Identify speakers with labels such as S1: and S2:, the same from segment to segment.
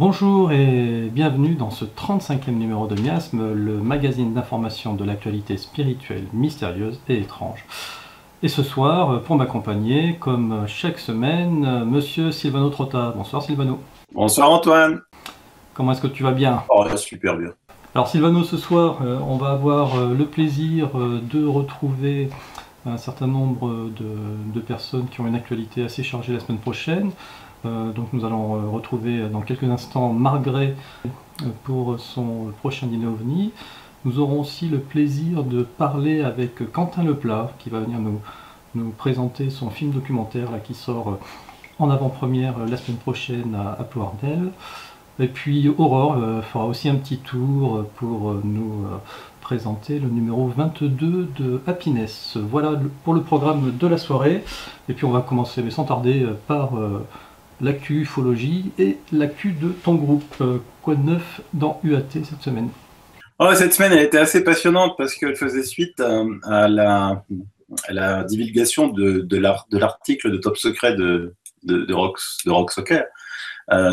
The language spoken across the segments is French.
S1: Bonjour et bienvenue dans ce 35e numéro de Miasme, le magazine d'information de l'actualité spirituelle, mystérieuse et étrange. Et ce soir, pour m'accompagner, comme chaque semaine, monsieur Silvano Trotta. Bonsoir Silvano.
S2: Bonsoir Antoine.
S1: Comment est-ce que tu vas bien?
S2: Oh, super bien.
S1: Alors Silvano, ce soir, on va avoir le plaisir de retrouver un certain nombre de personnes qui ont une actualité assez chargée la semaine prochaine. Donc nous allons retrouver dans quelques instants Margret pour son prochain dîner OVNI. Nous aurons aussi le plaisir de parler avec Quentin Leplat qui va venir nous présenter son film documentaire là, qui sort en avant-première la semaine prochaine à Plouardel. Et puis Aurore fera aussi un petit tour pour nous présenter le numéro 22 de Happiness. Voilà pour le programme de la soirée. Et puis on va commencer mais sans tarder par l'actu ufologie et l'actu de ton groupe. Quoi de neuf dans UAT cette semaine?
S2: Oh, cette semaine, elle était assez passionnante parce qu'elle faisait suite à la divulgation de l'article de Top Secret de Rock Soccer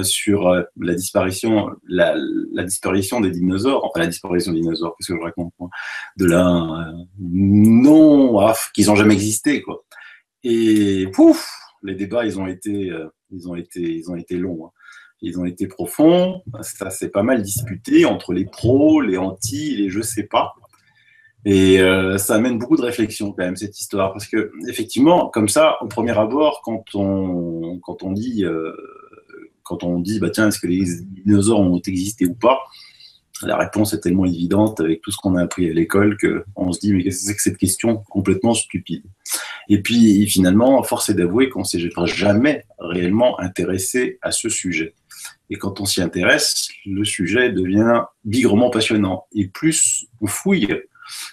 S2: sur la disparition des dinosaures, enfin la disparition des dinosaures, qu'est-ce que je raconte moi, de la non, qu'ils n'ont jamais existé quoi. Et pouf, les débats ils ont été longs. Hein. Ils ont été profonds. Ça s'est pas mal disputé entre les pros, les anti, les je sais pas. Et ça amène beaucoup de réflexion quand même cette histoire parce que effectivement, comme ça, au premier abord, quand on dit bah tiens, est-ce que les dinosaures ont existé ou pas, la réponse est tellement évidente avec tout ce qu'on a appris à l'école qu'on se dit mais qu'est-ce que c'est que cette question complètement stupide. Et puis finalement, force est d'avouer qu'on ne s'est jamais réellement intéressé à ce sujet. Et quand on s'y intéresse, le sujet devient bigrement passionnant. Et plus on fouille,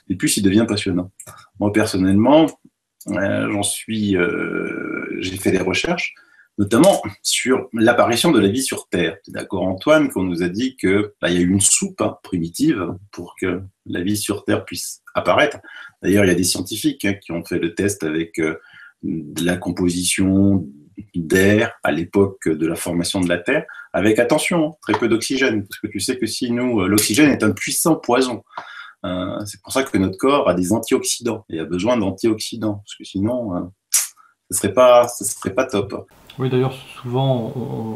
S2: et plus il devient passionnant. Moi personnellement, j'ai fait des recherches, notamment sur l'apparition de la vie sur Terre. Tu es d'accord Antoine qu'on nous a dit que y a eu une soupe primitive pour que la vie sur Terre puisse apparaître. D'ailleurs, il y a des scientifiques qui ont fait le test avec de la composition d'air à l'époque de la formation de la Terre, avec attention, très peu d'oxygène, parce que tu sais que si nous, l'oxygène est un puissant poison. C'est pour ça que notre corps a des antioxydants et a besoin d'antioxydants, parce que sinon, ce serait pas top.
S1: Oui, d'ailleurs, souvent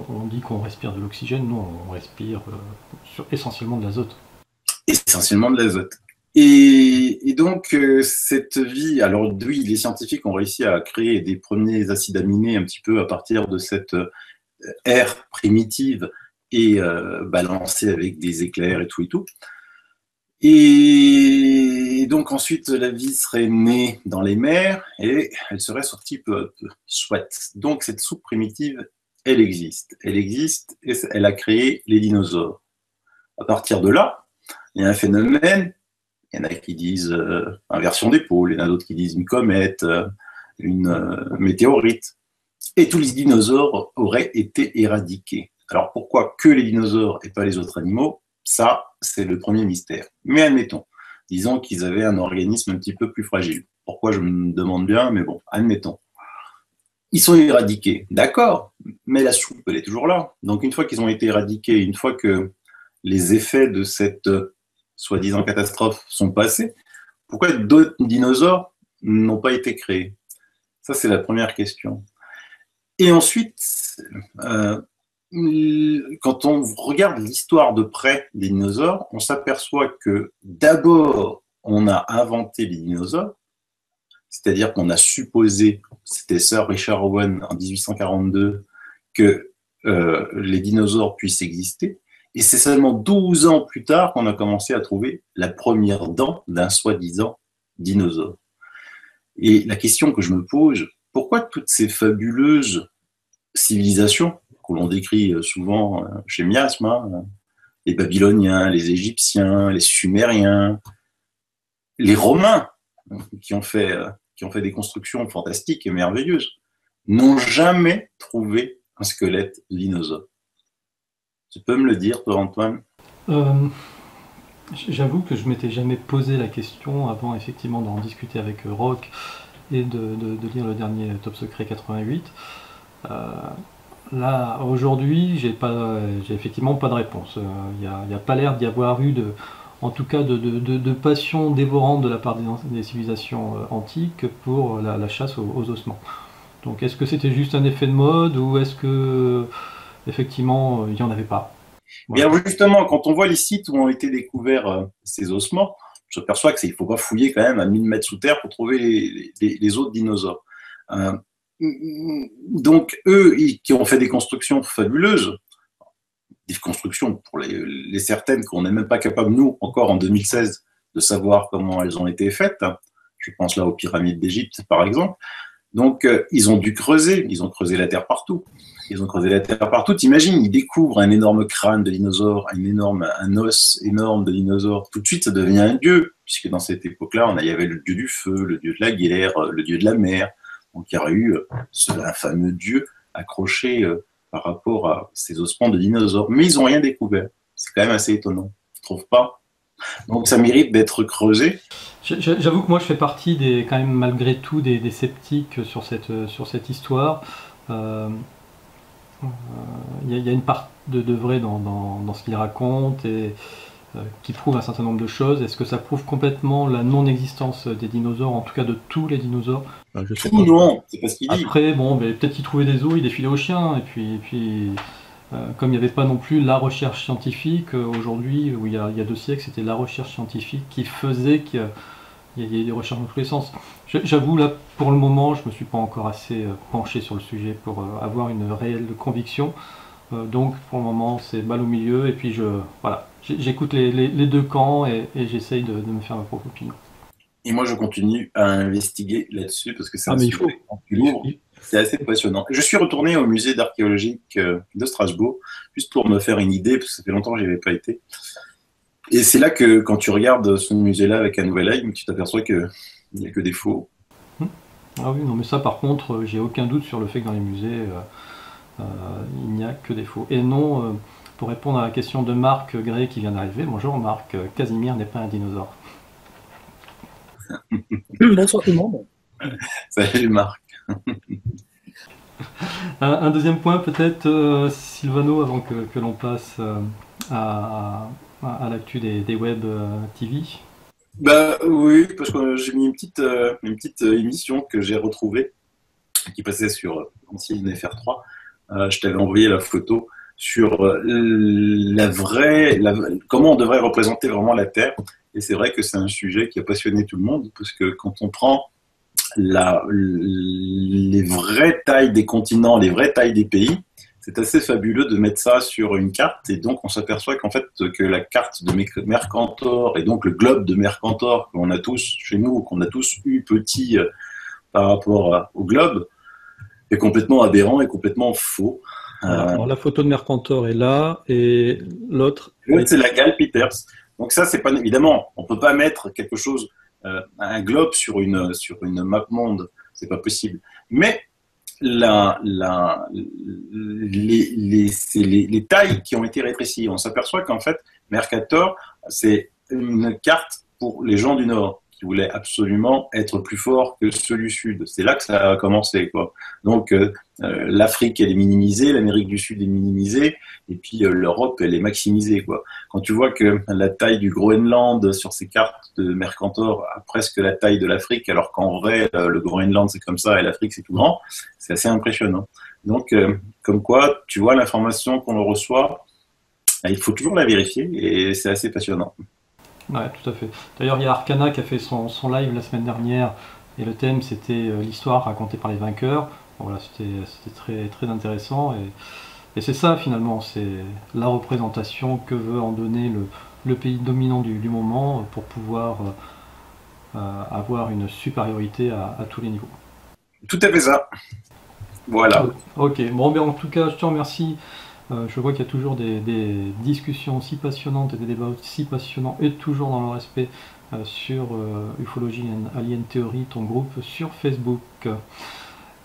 S1: on dit qu'on respire de l'oxygène, nous on respire essentiellement de l'azote.
S2: Essentiellement de l'azote. Et donc, cette vie, alors oui, les scientifiques ont réussi à créer des premiers acides aminés un petit peu à partir de cette ère primitive et balancée avec des éclairs et tout et tout. Et donc ensuite, la vie serait née dans les mers et elle serait sortie peu à peu. Soit. Donc cette soupe primitive, elle existe. Elle existe et elle a créé les dinosaures. À partir de là, il y a un phénomène. Il y en a qui disent inversion des pôles, il y en a d'autres qui disent une comète, une météorite. Et tous les dinosaures auraient été éradiqués. Alors pourquoi que les dinosaures et pas les autres animaux? Ça, c'est le premier mystère. Mais admettons, disons qu'ils avaient un organisme un petit peu plus fragile. Pourquoi je me demande bien, mais bon, admettons. Ils sont éradiqués, d'accord, mais la soupe, elle est toujours là. Donc une fois qu'ils ont été éradiqués, une fois que les effets de cette soi-disant catastrophe sont passés, pourquoi d'autres dinosaures n'ont pas été créés? Ça, c'est la première question. Et ensuite, euh, quand on regarde l'histoire de près des dinosaures, on s'aperçoit que d'abord, on a inventé les dinosaures, c'est-à-dire qu'on a supposé, c'était Sir Richard Owen en 1842, que les dinosaures puissent exister. Et c'est seulement 12 ans plus tard qu'on a commencé à trouver la première dent d'un soi-disant dinosaure. Et la question que je me pose, pourquoi toutes ces fabuleuses civilisations que l'on décrit souvent chez Miasme, hein, les Babyloniens, les Égyptiens, les Sumériens, les Romains, qui ont fait, qui ont fait des constructions fantastiques et merveilleuses, n'ont jamais trouvé un squelette dinosaure. Tu peux me le dire, toi, Antoine?
S1: Euh, J'avoue que je m'étais jamais posé la question avant effectivement d'en discuter avec Rock et de lire le dernier Top Secret 88. Euh, Là, aujourd'hui, j'ai effectivement pas de réponse. Il n'y a pas l'air d'y avoir eu en tout cas de passion dévorante de la part des civilisations antiques pour la chasse aux ossements. Donc est-ce que c'était juste un effet de mode ou est-ce que effectivement il n'y en avait pas?
S2: Mais
S1: Voilà.
S2: alors justement, quand on voit les sites où ont été découverts ces ossements, je perçois qu'il ne faut pas fouiller quand même à 1000 mètres sous terre pour trouver les autres dinosaures. Euh, donc eux, qui ont fait des constructions fabuleuses, des constructions pour les certaines qu'on n'est même pas capable, nous, encore en 2016, de savoir comment elles ont été faites. Je pense là aux pyramides d'Égypte, par exemple. Donc, ils ont dû creuser, ils ont creusé la terre partout. Ils ont creusé la terre partout. T'imagines, ils découvrent un énorme crâne de dinosaure, un os énorme de dinosaure. Tout de suite, ça devient un dieu, puisque dans cette époque-là, il y avait le dieu du feu, le dieu de la guerre, le dieu de la mer. Donc, il y aurait eu un fameux dieu accroché par rapport à ces ossements de dinosaures. Mais ils n'ont rien découvert. C'est quand même assez étonnant. Tu trouves pas? Donc, ça mérite d'être creusé.
S1: J'avoue que moi je fais partie quand même malgré tout des sceptiques sur cette histoire. Euh, Il y a une part de vrai dans ce qu'il raconte et qui prouve un certain nombre de choses. Est-ce que ça prouve complètement la non-existence des dinosaures, en tout cas de tous les dinosaures? Je sais pas.
S2: Non, c'est pas ce qu'il dit.
S1: Après, bon, peut-être qu'il trouvait des os, il défilait aux chiens, et puis comme il n'y avait pas non plus la recherche scientifique, aujourd'hui, où il y a 2 siècles, c'était la recherche scientifique qui faisait qu'il y ait des recherches dans tous les sens. J'avoue, là, pour le moment, je me suis pas encore assez penché sur le sujet pour avoir une réelle conviction. Donc, pour le moment, c'est balle au milieu, et puis voilà, j'écoute les deux camps et j'essaye de me faire ma propre opinion.
S2: Et moi, je continue à investiguer là-dessus parce que c'est
S1: Ah,
S2: un
S1: mais il
S2: sujet
S1: faut.
S2: lourd. C'est assez passionnant. Je suis retourné au musée d'archéologique de Strasbourg, juste pour me faire une idée, parce que ça fait longtemps que je n'y avais pas été. Et c'est là que, quand tu regardes ce musée-là avec un nouvel œil, tu t'aperçois qu'il n'y a que des faux.
S1: Ah oui, non, mais ça, par contre, j'ai aucun doute sur le fait que dans les musées, il n'y a que des faux. Et non, pour répondre à la question de Marc Gray qui vient d'arriver, bonjour Marc, Casimir n'est pas un dinosaure.
S3: Bonsoir tout le monde.
S2: Salut Marc.
S1: Un deuxième point peut-être, Sylvano, avant que l'on passe à l'actu des web TV.
S2: Bah oui, parce que j'ai mis une petite émission que j'ai retrouvée, qui passait sur ancienne FR3. Je t'avais envoyé la photo sur comment on devrait représenter vraiment la Terre. Et c'est vrai que c'est un sujet qui a passionné tout le monde, parce que quand on prend les vraies tailles des continents, les vraies tailles des pays, c'est assez fabuleux de mettre ça sur une carte. Et donc, on s'aperçoit qu'en fait, que la carte de Mercator, et donc le globe de Mercator qu'on a tous chez nous, qu'on a tous eu petit par rapport au globe, est complètement aberrant et complètement faux.
S1: Alors, la photo de Mercator est là, et l'autre...
S2: L'autre, c'est la Gale Peters. Donc ça, c'est pas évidemment, on peut pas mettre quelque chose, un globe sur une map monde, c'est pas possible. Mais les tailles qui ont été rétrécies, on s'aperçoit qu'en fait, Mercator, c'est une carte pour les gens du Nord qui voulaient absolument être plus forts que ceux du Sud. C'est là que ça a commencé, quoi. Donc l'Afrique, elle est minimisée, l'Amérique du Sud est minimisée, et puis l'Europe, elle est maximisée, quoi. Quand tu vois que la taille du Groenland sur ces cartes de Mercator a presque la taille de l'Afrique, alors qu'en vrai, le Groenland, c'est comme ça, et l'Afrique, c'est tout grand, c'est assez impressionnant. Donc, comme quoi, tu vois, l'information qu'on reçoit, il faut toujours la vérifier, et c'est assez passionnant.
S1: Ouais, tout à fait. D'ailleurs, il y a Arcana qui a fait son live la semaine dernière, et le thème, c'était l'histoire racontée par les vainqueurs. Bon, voilà, c'était très, très intéressant, et c'est ça, finalement, c'est la représentation que veut en donner le pays dominant du moment pour pouvoir avoir une supériorité à tous les niveaux.
S2: Tout à fait ça. Voilà.
S1: Ok, bon, ben, en tout cas, je te remercie. Je vois qu'il y a toujours des discussions si passionnantes et des débats si passionnants, et toujours dans le respect sur Ufology and Alien Theory, ton groupe sur Facebook.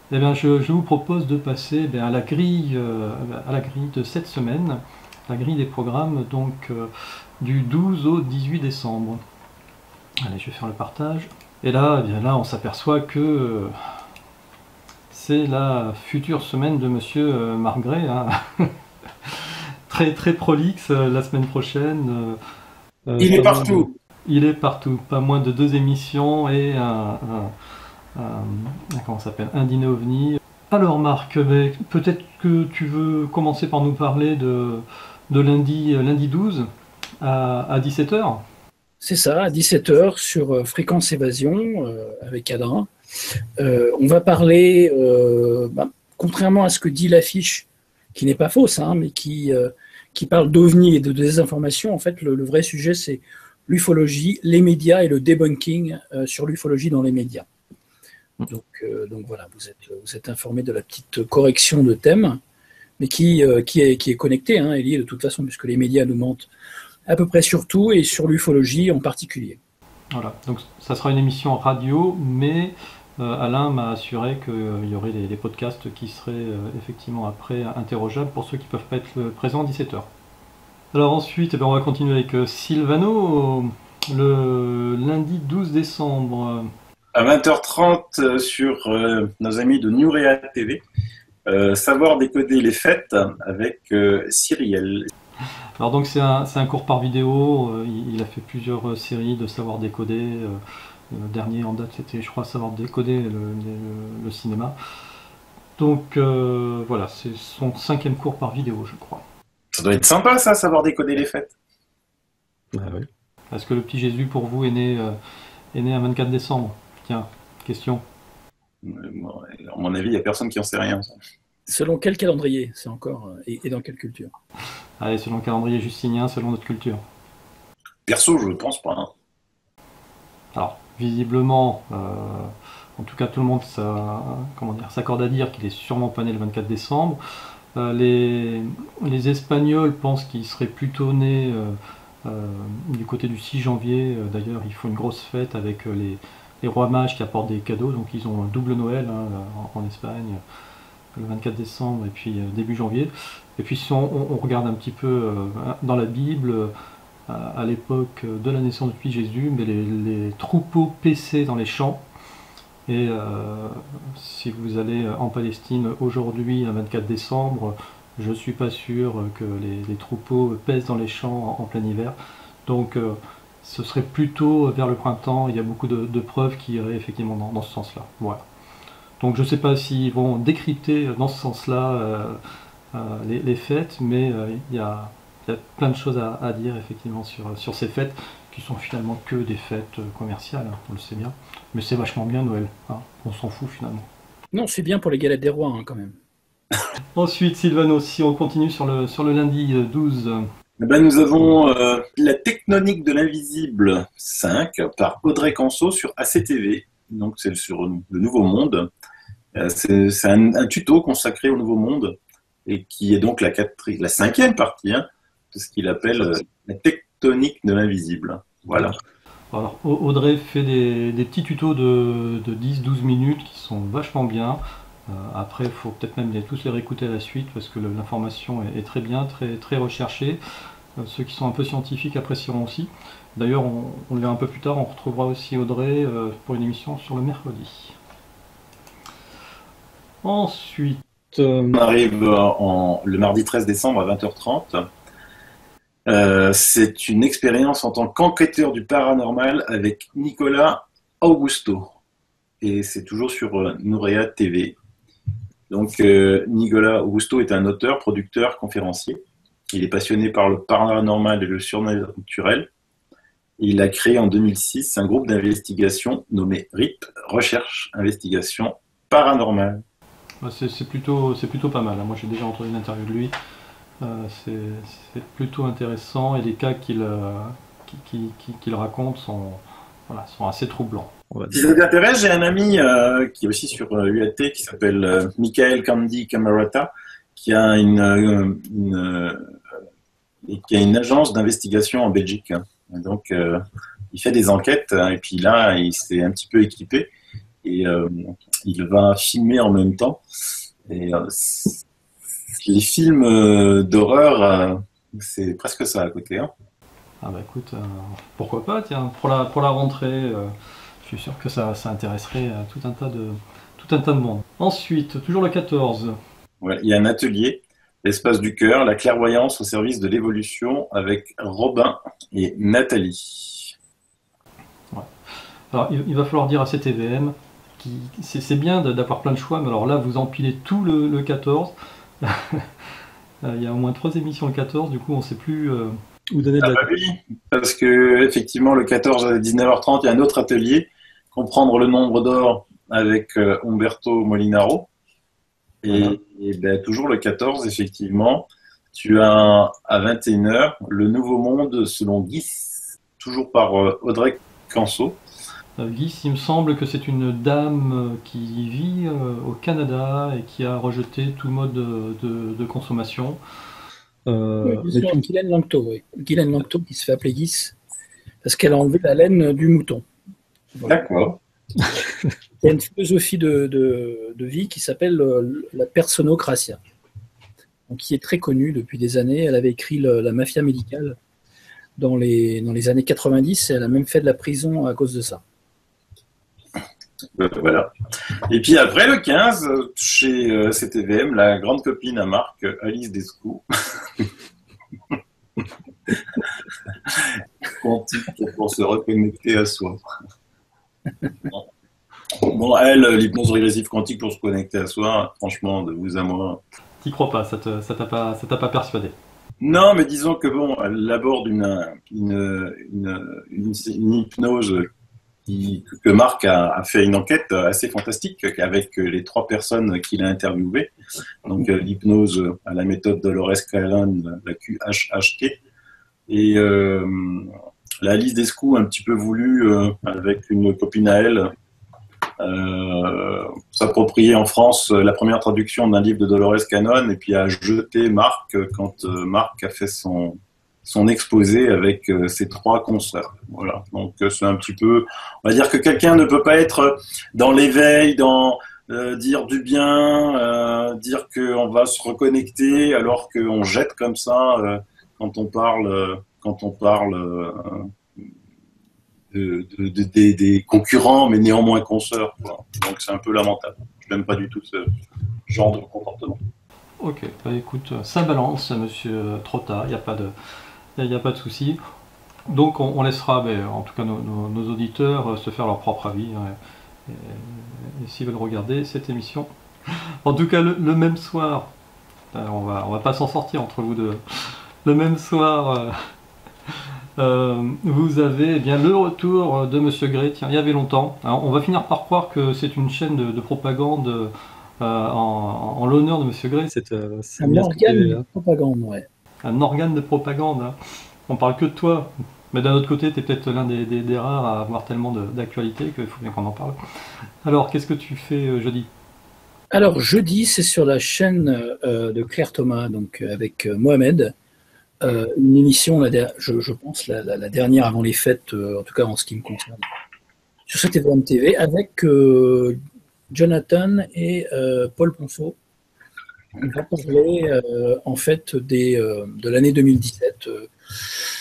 S1: Eh bien, je vous propose de passer à la grille de cette semaine, la grille des programmes, donc du 12 au 18 décembre. Allez, je vais faire le partage. Et là, eh bien là, on s'aperçoit que c'est la future semaine de Monsieur Marc Gray, hein. Très, très prolixe la semaine prochaine.
S2: Il est partout.
S1: Il est partout. Pas moins de 2 émissions et comment ça s'appelle, un dîner ovni. Alors Marc, peut-être que tu veux commencer par nous parler de lundi 12 à 17h.
S3: C'est ça, à 17h sur Fréquence Évasion avec Adrien. On va parler, contrairement à ce que dit l'affiche, qui n'est pas fausse, hein, mais qui parle d'OVNI et de désinformation. En fait, le vrai sujet, c'est l'ufologie, les médias et le debunking sur l'ufologie dans les médias. Donc voilà, vous êtes informé de la petite correction de thème, mais qui est connectée, hein, et liée de toute façon, puisque les médias nous mentent à peu près sur tout et sur l'ufologie en particulier.
S1: Voilà, donc ça sera une émission radio, mais Alain m'a assuré qu'il y aurait les podcasts qui seraient effectivement après interrogeables pour ceux qui ne peuvent pas être présents à 17h. Alors ensuite, on va continuer avec Sylvano, le lundi 12 décembre.
S2: À 20h30 sur nos amis de Nouréa TV, savoir décoder les fêtes avec Cyrielle.
S1: Alors donc c'est un cours par vidéo, il a fait plusieurs séries de savoir décoder. Le dernier en date c'était, je crois, savoir décoder le cinéma. Donc voilà, c'est son 5e cours par vidéo, je crois.
S2: Ça doit être sympa ça, savoir décoder les fêtes.
S1: Ah oui. Est-ce que le petit Jésus pour vous est né un 24 décembre? Tiens, question.
S2: À mon avis, il n'y a personne qui en sait rien. Ça.
S3: Selon quel calendrier, c'est encore, et dans quelle culture?
S1: Allez, selon le calendrier justinien, selon notre culture.
S2: Perso, je ne pense pas. Hein.
S1: Alors, visiblement, en tout cas, tout le monde s'accorde à dire qu'il est sûrement pas né le 24 décembre. Les Espagnols pensent qu'il serait plutôt né du côté du 6 janvier. D'ailleurs, ils font une grosse fête avec les rois mages qui apportent des cadeaux. Donc, ils ont un double Noël en Espagne, le 24 décembre et puis début janvier. Et puis, si on regarde un petit peu dans la Bible, à l'époque de la naissance du Jésus, mais les troupeaux paissaient dans les champs. Et si vous allez en Palestine aujourd'hui, le 24 décembre, je ne suis pas sûr que les troupeaux pèsent dans les champs en plein hiver. Donc ce serait plutôt vers le printemps. Il y a beaucoup de preuves qui iraient effectivement dans ce sens-là. Voilà. Donc je ne sais pas s'ils vont décrypter dans ce sens-là les fêtes, mais il y a plein de choses à dire effectivement sur ces fêtes, qui sont finalement que des fêtes commerciales, hein, on le sait bien. Mais c'est vachement bien Noël, hein, on s'en fout finalement.
S3: Non, c'est bien pour les galettes des rois, hein, quand même.
S1: Ensuite, Sylvano, si on continue sur le lundi 12.
S2: Nous avons La Tectonique de l'invisible 5 par Audrey Canso sur ACTV. Donc c'est sur le Nouveau Monde. C'est un tuto consacré au Nouveau Monde et qui est donc la 5e partie, hein, de ce qu'il appelle la tectonique de l'invisible. Voilà.
S1: Alors, Audrey fait des petits tutos de 10-12 minutes qui sont vachement bien. Après, il faut peut-être même tous les réécouter à la suite parce que l'information est très bien, très, très recherchée. Ceux qui sont un peu scientifiques apprécieront aussi. D'ailleurs, on le verra un peu plus tard, on retrouvera aussi Audrey pour une émission sur le mercredi. Ensuite...
S2: On arrive le mardi 13 décembre à 20h30. C'est une expérience en tant qu'enquêteur du paranormal avec Nicolas Augusto. Et c'est toujours sur Nouréa TV. Donc Nicolas Augusto est un auteur, producteur, conférencier. Il est passionné par le paranormal et le surnaturel. Il a créé en 2006 un groupe d'investigation nommé RIP, Recherche Investigation Paranormale.
S1: C'est plutôt pas mal. Moi j'ai déjà entendu une interview de lui. C'est plutôt intéressant et les cas qu'il raconte sont assez troublants.
S2: Si ça t'intéresse, j'ai un ami qui est aussi sur UAT qui s'appelle Michael Candy Camerata qui a une agence d'investigation en Belgique. Et donc il fait des enquêtes et puis là il s'est un petit peu équipé et il va filmer en même temps. Et les films d'horreur, c'est presque ça à côté. Hein.
S1: Ah bah écoute, pourquoi pas, tiens, pour la rentrée, je suis sûr que ça intéresserait tout un tas tout un tas de monde. Ensuite, toujours le 14.
S2: Ouais, il y a un atelier, l'espace du cœur, la clairvoyance au service de l'évolution avec Robin et Nathalie.
S1: Ouais. Alors, il va falloir dire à cet EVM, c'est bien d'avoir plein de choix, mais alors là, vous empilez tout le 14. Il y a au moins 3 émissions le 14, du coup, on ne sait plus où donner de la
S2: oui, parce que effectivement, le 14 à 19h30, il y a un autre atelier, comprendre le nombre d'or avec Umberto Molinaro. Et ben, toujours le 14, effectivement, tu as à 21h Le Nouveau Monde selon Guy, toujours par Audrey Canso.
S1: Guy, il me semble que c'est une dame qui vit au Canada et qui a rejeté tout mode de consommation.
S3: Guylaine Langto, oui. Guylaine Langto qui se fait appeler Guy parce qu'elle a enlevé la laine du mouton.
S2: Voilà. D'accord.
S3: Il y a une philosophie de vie qui s'appelle la personocratia, donc, qui est très connue depuis des années. Elle avait écrit La mafia médicale dans les années 90 et elle a même fait de la prison à cause de ça.
S2: Voilà. Et puis après, le 15, chez CTVM, la grande copine à Marc, Alice Descou. Quantique pour se reconnecter à soi. Bon, elle, l'hypnose régressive quantique pour se connecter à soi, franchement, de vous à moi.
S1: T'y crois pas, ça t'a pas persuadé.
S2: Non, mais disons que bon, elle aborde une hypnose que Marc a fait une enquête assez fantastique avec les 3 personnes qu'il a interviewées. Donc l'hypnose à la méthode Dolores Cannon, la QHHT, et la Alice Descou un petit peu voulue avec une copine à elle. S'approprier en France la première traduction d'un livre de Dolores Cannon et puis a jeté Marc quand Marc a fait son exposé avec ses 3 concerts. Voilà. Donc c'est un petit peu, on va dire que quelqu'un ne peut pas être dans l'éveil, dans dire du bien, dire qu'on va se reconnecter alors qu'on jette comme ça quand on parle des concurrents, mais néanmoins consoeurs. Quoi. Donc c'est un peu lamentable. Je n'aime pas du tout ce genre de comportement.
S1: Ok, bah écoute, ça balance, monsieur Trotta, il n'y a pas de souci. Donc on laissera, en tout cas nos auditeurs, se faire leur propre avis. Et s'ils veulent regarder cette émission. En tout cas, le même soir, on va pas s'en sortir entre vous deux. Le même soir... vous avez bien le retour de Monsieur Gray. Tiens, il y avait longtemps. Alors, on va finir par croire que c'est une chaîne de propagande en l'honneur de Monsieur Gray.
S3: Un organe de propagande, ouais.
S1: Un organe de propagande. Hein. On parle que de toi. Mais d'un autre côté, tu es peut-être l'un des rares à avoir tellement d'actualité qu'il faut bien qu'on en parle. Alors, qu'est-ce que tu fais jeudi ?
S3: Alors, jeudi, c'est sur la chaîne de Claire Thomas, donc avec Mohamed. Une émission, je pense, la dernière avant les fêtes, en tout cas en ce qui me concerne, sur CTVM TV, avec Jonathan et Paul Ponceau. On va parler en fait de l'année 2017.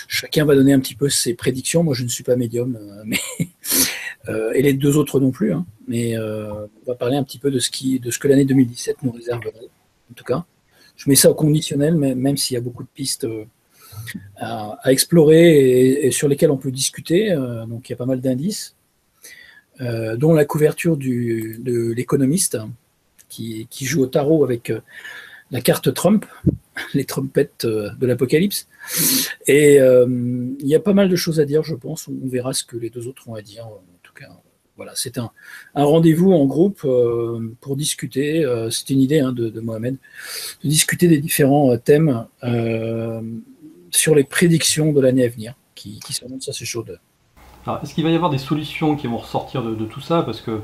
S3: Chacun va donner un petit peu ses prédictions. Moi, je ne suis pas médium, et les 2 autres non plus. Hein, mais on va parler un petit peu de ce que l'année 2017 nous réserverait, en tout cas. Je mets ça au conditionnel, même s'il y a beaucoup de pistes à explorer et sur lesquelles on peut discuter. Donc il y a pas mal d'indices, dont la couverture de l'économiste qui joue au tarot avec la carte Trump, les trompettes de l'apocalypse. Et il y a pas mal de choses à dire, je pense. On verra ce que les 2 autres ont à dire. En tout cas, voilà, c'est un rendez-vous en groupe pour discuter. C'est une idée de Mohamed, de discuter des différents thèmes sur les prédictions de l'année à venir, qui s'annoncent assez chaudes.
S1: Alors, est-ce qu'il va y avoir des solutions qui vont ressortir de tout ça ? Parce que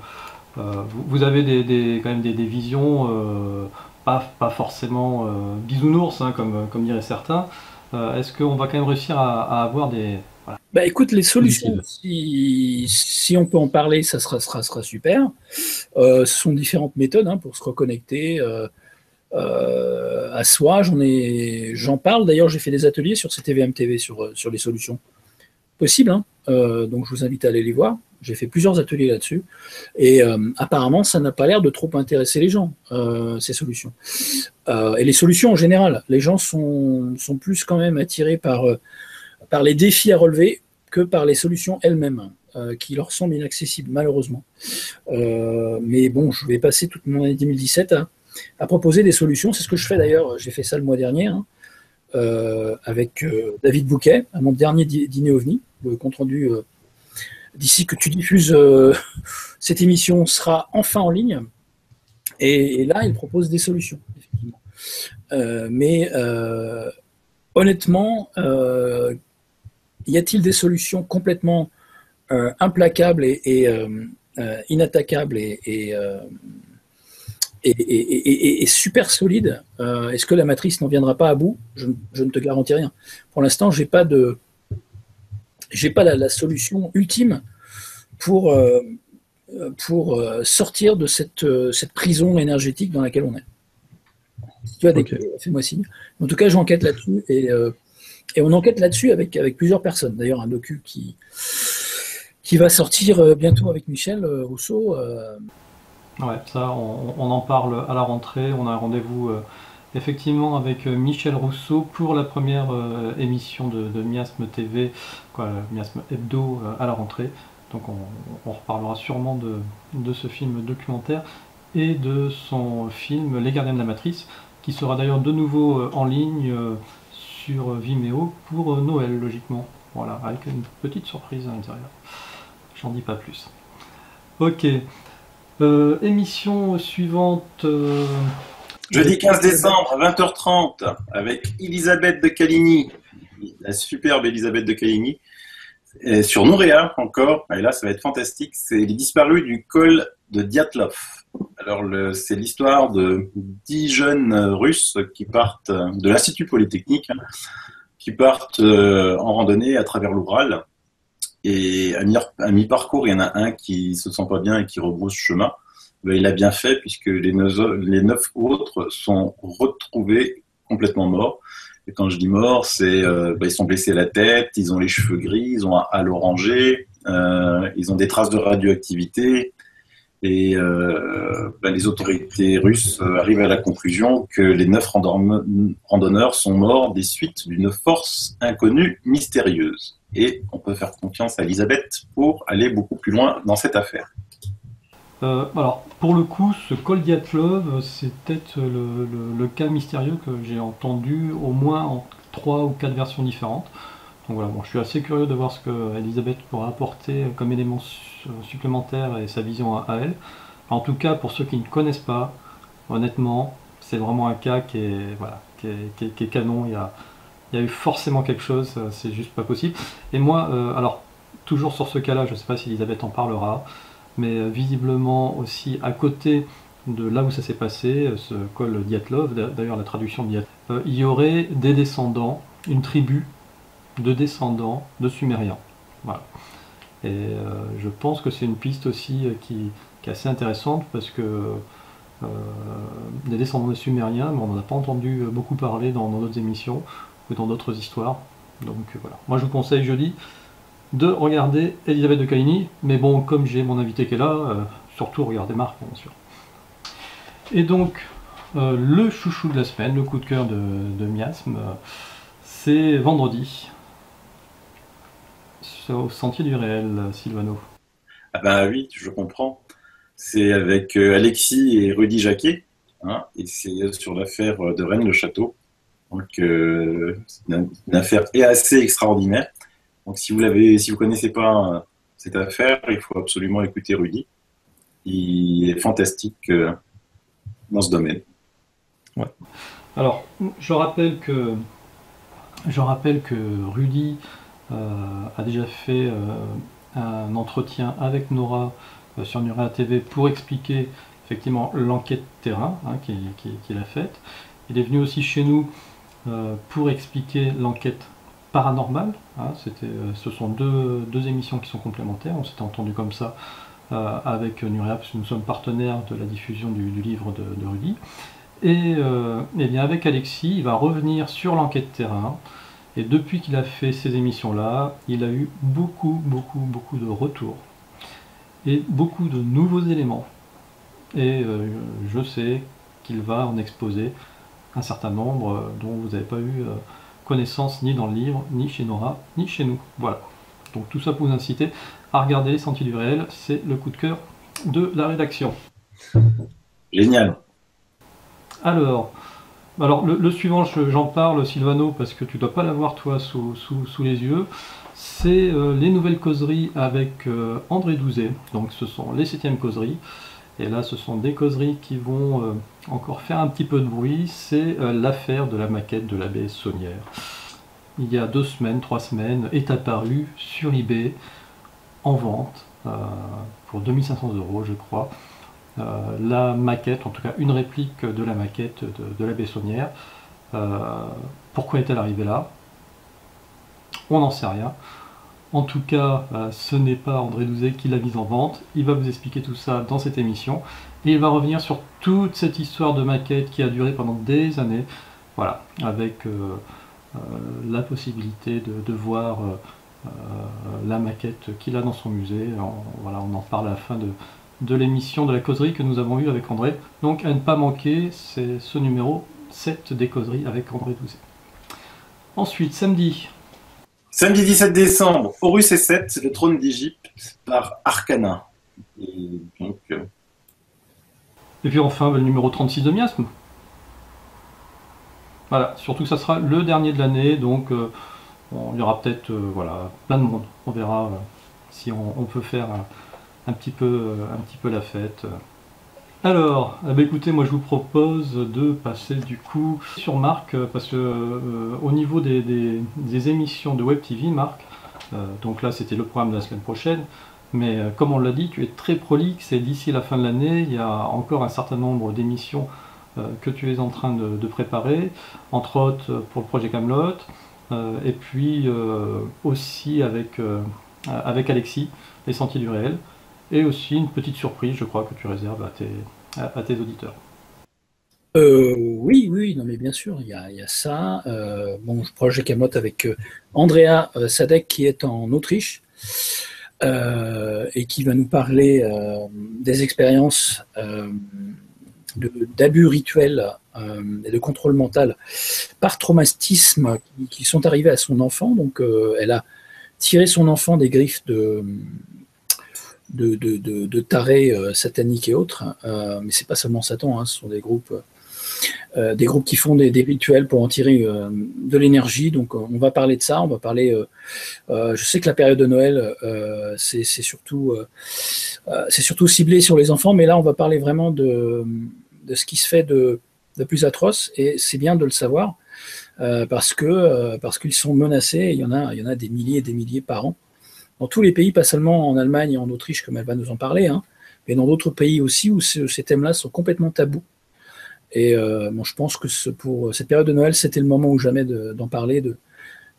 S1: vous avez quand même des visions pas forcément bisounours, hein, comme diraient certains. Est-ce qu'on va quand même réussir à avoir des... Voilà.
S3: Bah écoute, les solutions, si on peut en parler, ça sera super. Ce sont différentes méthodes pour se reconnecter à soi. J'en parle. D'ailleurs, j'ai fait des ateliers sur CTVM TV sur les solutions possibles. Donc, je vous invite à aller les voir. J'ai fait plusieurs ateliers là-dessus. Et apparemment, ça n'a pas l'air de trop intéresser les gens, ces solutions. Et les solutions en général. Les gens sont plus quand même attirés par les défis à relever que par les solutions elles-mêmes, qui leur semblent inaccessibles, malheureusement. Mais bon, je vais passer toute mon année 2017 à proposer des solutions. C'est ce que je fais d'ailleurs. J'ai fait ça le mois dernier, avec David Bouquet, à mon dernier dîner OVNI. Le compte-rendu d'ici que tu diffuses cette émission sera enfin en ligne. Et là, il propose des solutions, effectivement. Mais honnêtement, y a-t-il des solutions complètement implacables et inattaquables et super solides? Est-ce que la matrice n'en viendra pas à bout? Je ne te garantis rien. Pour l'instant, j'ai pas la solution ultime pour sortir de cette prison énergétique dans laquelle on est. Si tu as des clés, fais-moi signe. En tout cas, j'enquête là-dessus et on enquête là-dessus avec plusieurs personnes. D'ailleurs, un docu qui va sortir bientôt avec Michel Rousseau.
S1: Ouais, ça, on en parle à la rentrée. On a un rendez-vous effectivement avec Michel Rousseau pour la première émission de Miasme TV, Miasme Hebdo à la rentrée. Donc on reparlera sûrement de ce film documentaire et de son film Les Gardiens de la Matrice, qui sera d'ailleurs de nouveau en ligne sur Vimeo pour Noël, logiquement. Voilà, avec une petite surprise à l'intérieur. J'en dis pas plus. Ok. Émission suivante.
S2: Jeudi 15 décembre à 20h30 avec Elisabeth de Caligny, la superbe Elisabeth de Caligny, sur Nouréa encore. Et là, ça va être fantastique. C'est les disparus du col de Dyatlov. Alors, c'est l'histoire de 10 jeunes Russes qui partent de l'Institut Polytechnique, qui partent en randonnée à travers l'Oural. Et à mi-parcours, il y en a un qui se sent pas bien et qui rebrousse chemin. Ben, il a bien fait puisque les 9 autres sont retrouvés complètement morts. Et quand je dis morts, c'est ils sont blessés à la tête, ils ont les cheveux gris, ils ont un hâle orangé, ils ont des traces de radioactivité. Et les autorités russes arrivent à la conclusion que les 9 randonneurs sont morts des suites d'une force inconnue mystérieuse. Et on peut faire confiance à Elisabeth pour aller beaucoup plus loin dans cette affaire.
S1: Alors, pour le coup, ce col Dyatlov, c'est peut-être le cas mystérieux que j'ai entendu au moins en 3 ou 4 versions différentes. Donc voilà, bon, je suis assez curieux de voir ce que Elisabeth pourra apporter comme élément supplémentaire et sa vision à elle. En tout cas, pour ceux qui ne connaissent pas, honnêtement, c'est vraiment un cas qui est canon. Il y a eu forcément quelque chose, c'est juste pas possible. Et moi, alors, toujours sur ce cas-là, je ne sais pas si Elisabeth en parlera, mais visiblement aussi à côté de là où ça s'est passé, ce col Dyatlov, d'ailleurs la traduction de Dyatlov, il y aurait des descendants, une tribu de descendants de Sumériens. Voilà. Et je pense que c'est une piste aussi qui est assez intéressante parce que des descendants de Sumériens, mais on n'en a pas entendu beaucoup parler dans d'autres émissions ou dans d'autres histoires. Donc voilà. Moi je vous conseille jeudi de regarder Elisabeth de Caligny, mais bon, comme j'ai mon invité qui est là, surtout regardez Marc, bien sûr. Et donc, le chouchou de la semaine, le coup de cœur de Miasme, c'est vendredi, au Sentier du Réel, Sylvano.
S2: Ah bah oui, je comprends. C'est avec Alexis et Rudy Jacquet, et c'est sur l'affaire de Rennes-le-Château. Donc, c'est une affaire assez extraordinaire. Donc, si vous connaissez pas cette affaire, il faut absolument écouter Rudy. Il est fantastique dans ce domaine.
S1: Ouais. Alors, je rappelle que Rudy a déjà fait un entretien avec Nora sur Nurea TV pour expliquer effectivement l'enquête terrain qu'il a faite. Il est venu aussi chez nous pour expliquer l'enquête paranormale. Ce sont deux émissions qui sont complémentaires. On s'était entendu comme ça avec Nurea, parce que nous sommes partenaires de la diffusion du livre de Rudy. Et bien avec Alexis, il va revenir sur l'enquête terrain. Et depuis qu'il a fait ces émissions-là, il a eu beaucoup de retours. et beaucoup de nouveaux éléments. Et je sais qu'il va en exposer un certain nombre dont vous n'avez pas eu connaissance ni dans le livre, ni chez Nora, ni chez nous. Voilà. Donc tout ça pour vous inciter à regarder Les Sentiers du Réel, c'est le coup de cœur de la rédaction.
S2: Génial.
S1: Alors le suivant, j'en parle, Sylvano, parce que tu ne dois pas l'avoir toi sous les yeux. C'est les nouvelles causeries avec André Douzet. Donc ce sont les 7e causeries. Et là, ce sont des causeries qui vont encore faire un petit peu de bruit. C'est l'affaire de la maquette de l'abbé Saunière. Il y a 2 semaines, 3 semaines, est apparu sur eBay, en vente, pour 2500 €, je crois. La maquette, en tout cas une réplique de la maquette de l'abbé Saunière. Pourquoi est-elle arrivée là? On n'en sait rien. En tout cas, ce n'est pas André Douzet qui l'a mise en vente. Il va vous expliquer tout ça dans cette émission. Et il va revenir sur toute cette histoire de maquette qui a duré pendant des années. Voilà, avec la possibilité de voir la maquette qu'il a dans son musée. Voilà, on en parle à la fin de l'émission de la causerie que nous avons eue avec André. Donc à ne pas manquer, c'est ce numéro 7 des causeries avec André Douzet. Ensuite, samedi
S2: 17 décembre, Horus et Seth, le trône d'Égypte, par Arcana. Et
S1: puis enfin, le numéro 36 de Miasme. Voilà, surtout que ça sera le dernier de l'année, donc il y aura peut-être voilà, plein de monde. On verra si on peut faire un petit peu la fête. Alors, écoutez, moi je vous propose de passer du coup sur Marc, parce que au niveau des émissions de Web TV, Marc, donc là c'était le programme de la semaine prochaine, mais comme on l'a dit, tu es très prolixe et d'ici la fin de l'année, il y a encore un certain nombre d'émissions que tu es en train de préparer, entre autres pour le projet Camelot, et puis aussi avec Alexis, Les Sentiers du Réel. Et aussi une petite surprise, je crois, que tu réserves à tes auditeurs.
S3: Oui, non mais bien sûr, il y a ça. Bon, projet Camelot avec Andrea Sadek qui est en Autriche et qui va nous parler des expériences d'abus rituels et de contrôle mental par traumatisme qui sont arrivés à son enfant. Donc elle a tiré son enfant des griffes de tarés sataniques et autres, mais c'est pas seulement Satan, hein, ce sont des groupes qui font des rituels pour en tirer de l'énergie. Donc on va parler de ça, on va parler. Je sais que la période de Noël, c'est surtout ciblé sur les enfants, mais là on va parler vraiment de ce qui se fait de plus atroce, et c'est bien de le savoir parce qu'ils sont menacés. Et il y en a des milliers et des milliers par an. Dans tous les pays, pas seulement en Allemagne et en Autriche, comme elle va nous en parler, hein, mais dans d'autres pays aussi où ces thèmes-là sont complètement tabous. Et bon, je pense que pour cette période de Noël, c'était le moment ou jamais d'en parler,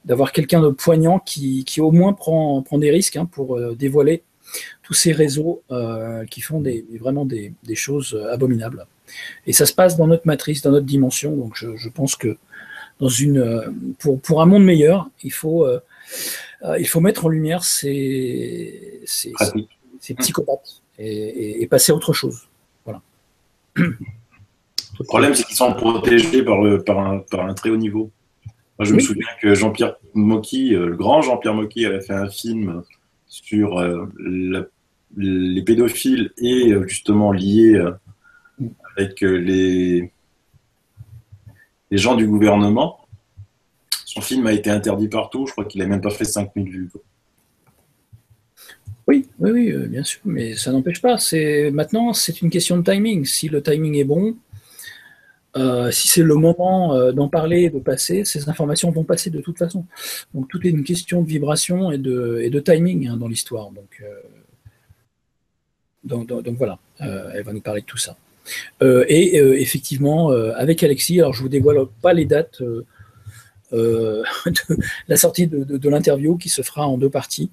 S3: d'avoir quelqu'un de poignant qui au moins prend des risques pour dévoiler tous ces réseaux qui font vraiment des choses abominables. Et ça se passe dans notre matrice, dans notre dimension. Donc je pense que pour un monde meilleur, il faut mettre en lumière ces psychopathes et passer à autre chose. Voilà.
S2: Le problème, c'est qu'ils sont protégés par un très haut niveau. Moi, je me souviens que Jean-Pierre Mocky, le grand Jean-Pierre Mocky, avait fait un film sur les pédophiles et justement liés avec les gens du gouvernement. Son film a été interdit partout, je crois qu'il n'a même pas fait 5000 vues.
S3: Oui, bien sûr, mais ça n'empêche pas. Maintenant, c'est une question de timing. Si le timing est bon, si c'est le moment d'en parler, de passer, ces informations vont passer de toute façon. Donc tout est une question de vibration et de timing dans l'histoire. Donc voilà, elle va nous parler de tout ça. Et effectivement, avec Alexis, alors je vous dévoile pas les dates de la sortie de l'interview qui se fera en 2 parties.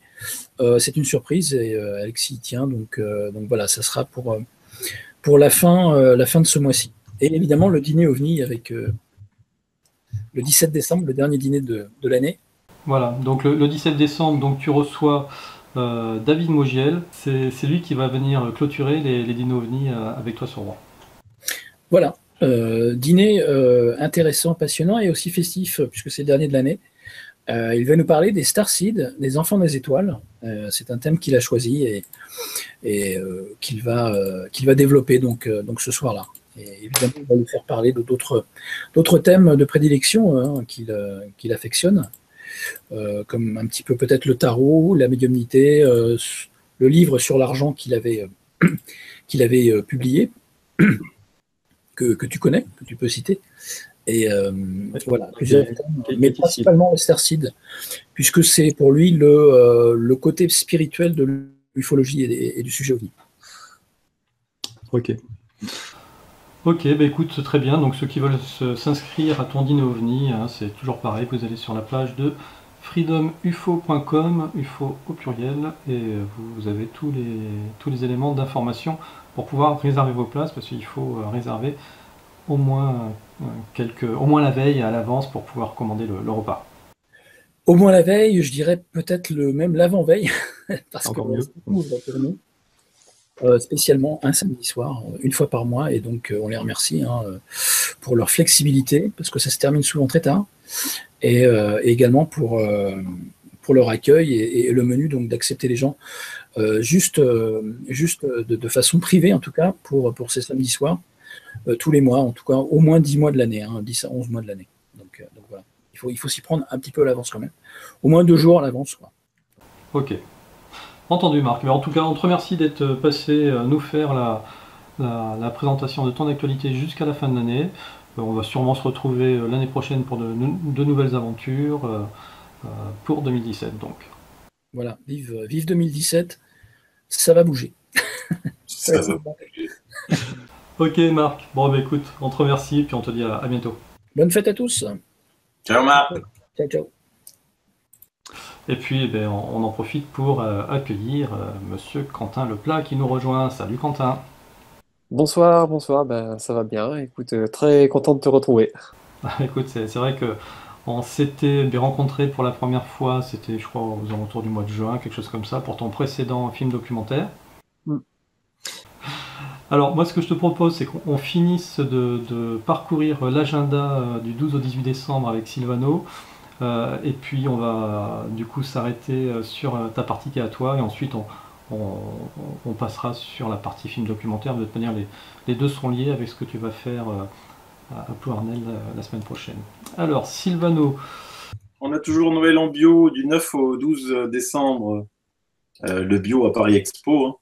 S3: C'est une surprise et Alexis y tient. Donc voilà, ça sera pour la fin de ce mois-ci. Et évidemment, le dîner OVNI avec le 17 décembre, le dernier dîner de l'année.
S1: Voilà, donc le 17 décembre, donc tu reçois David Mogiel, c'est lui qui va venir clôturer les Dino OVNI avec toi sur Rouen.
S3: Voilà. Dîner intéressant, passionnant et aussi festif, puisque c'est le dernier de l'année. Il va nous parler des starseeds, des enfants des étoiles. C'est un thème qu'il a choisi et qu'il va développer donc ce soir-là. Et évidemment, on va lui faire parler d'autres thèmes de prédilection qu'il affectionne, comme un petit peu peut-être le tarot, la médiumnité, le livre sur l'argent qu'il avait publié, que tu connais, que tu peux citer. Et voilà, plusieurs thèmes, mais principalement le starseed, puisque c'est pour lui le côté spirituel de l'ufologie et du sujet OVNI.
S1: Ok, bah écoute, très bien. Donc ceux qui veulent s'inscrire à ton dîner OVNI, hein, c'est toujours pareil, vous allez sur la page de freedomufo.com, UFO au pluriel, et vous avez tous les éléments d'information pour pouvoir réserver vos places, parce qu'il faut réserver au moins la veille à l'avance pour pouvoir commander le repas.
S3: Au moins la veille, je dirais peut-être même l'avant-veille, parce
S1: Encore
S3: que
S1: mieux.
S3: on ouvre pour nous, spécialement un samedi soir, une fois par mois, et donc on les remercie pour leur flexibilité, parce que ça se termine souvent très tard, et également pour leur accueil et le menu, donc d'accepter les gens juste de façon privée, en tout cas, pour ces samedis soirs, tous les mois, en tout cas au moins 10 mois de l'année, 10 à 11 mois de l'année. Donc voilà, il faut s'y prendre un petit peu à l'avance quand même, au moins 2 jours à l'avance, quoi.
S1: Ok. Entendu, Marc. Mais en tout cas, on te remercie d'être passé nous faire la présentation de ton actualité jusqu'à la fin de l'année. On va sûrement se retrouver l'année prochaine pour de nouvelles aventures pour 2017. Donc.
S3: Voilà, vive 2017, ça va bouger.
S2: Ça va bouger.
S1: Ok, Marc. Bon, bah écoute, on te remercie et puis on te dit à bientôt.
S3: Bonne fête à tous.
S2: Ciao Marc.
S3: Ciao, ciao.
S1: Et puis, on en profite pour accueillir Monsieur Quentin Leplat qui nous rejoint. Salut Quentin.
S4: Bonsoir, ben, ça va bien. Écoute, très content de te retrouver.
S1: Écoute, c'est vrai que on s'était rencontrés pour la première fois, c'était je crois aux alentours du mois de juin, quelque chose comme ça, pour ton précédent film documentaire. Alors moi ce que je te propose c'est qu'on finisse de parcourir l'agenda du 12 au 18 décembre avec Sylvano. Et puis on va du coup s'arrêter sur ta partie qui est à toi et ensuite on passera sur la partie film documentaire. De toute manière les deux sont liés avec ce que tu vas faire à Plouarnel la semaine prochaine. Alors Sylvano.
S2: On a toujours Noël en bio du 9 au 12 décembre, le bio à Paris Expo, hein.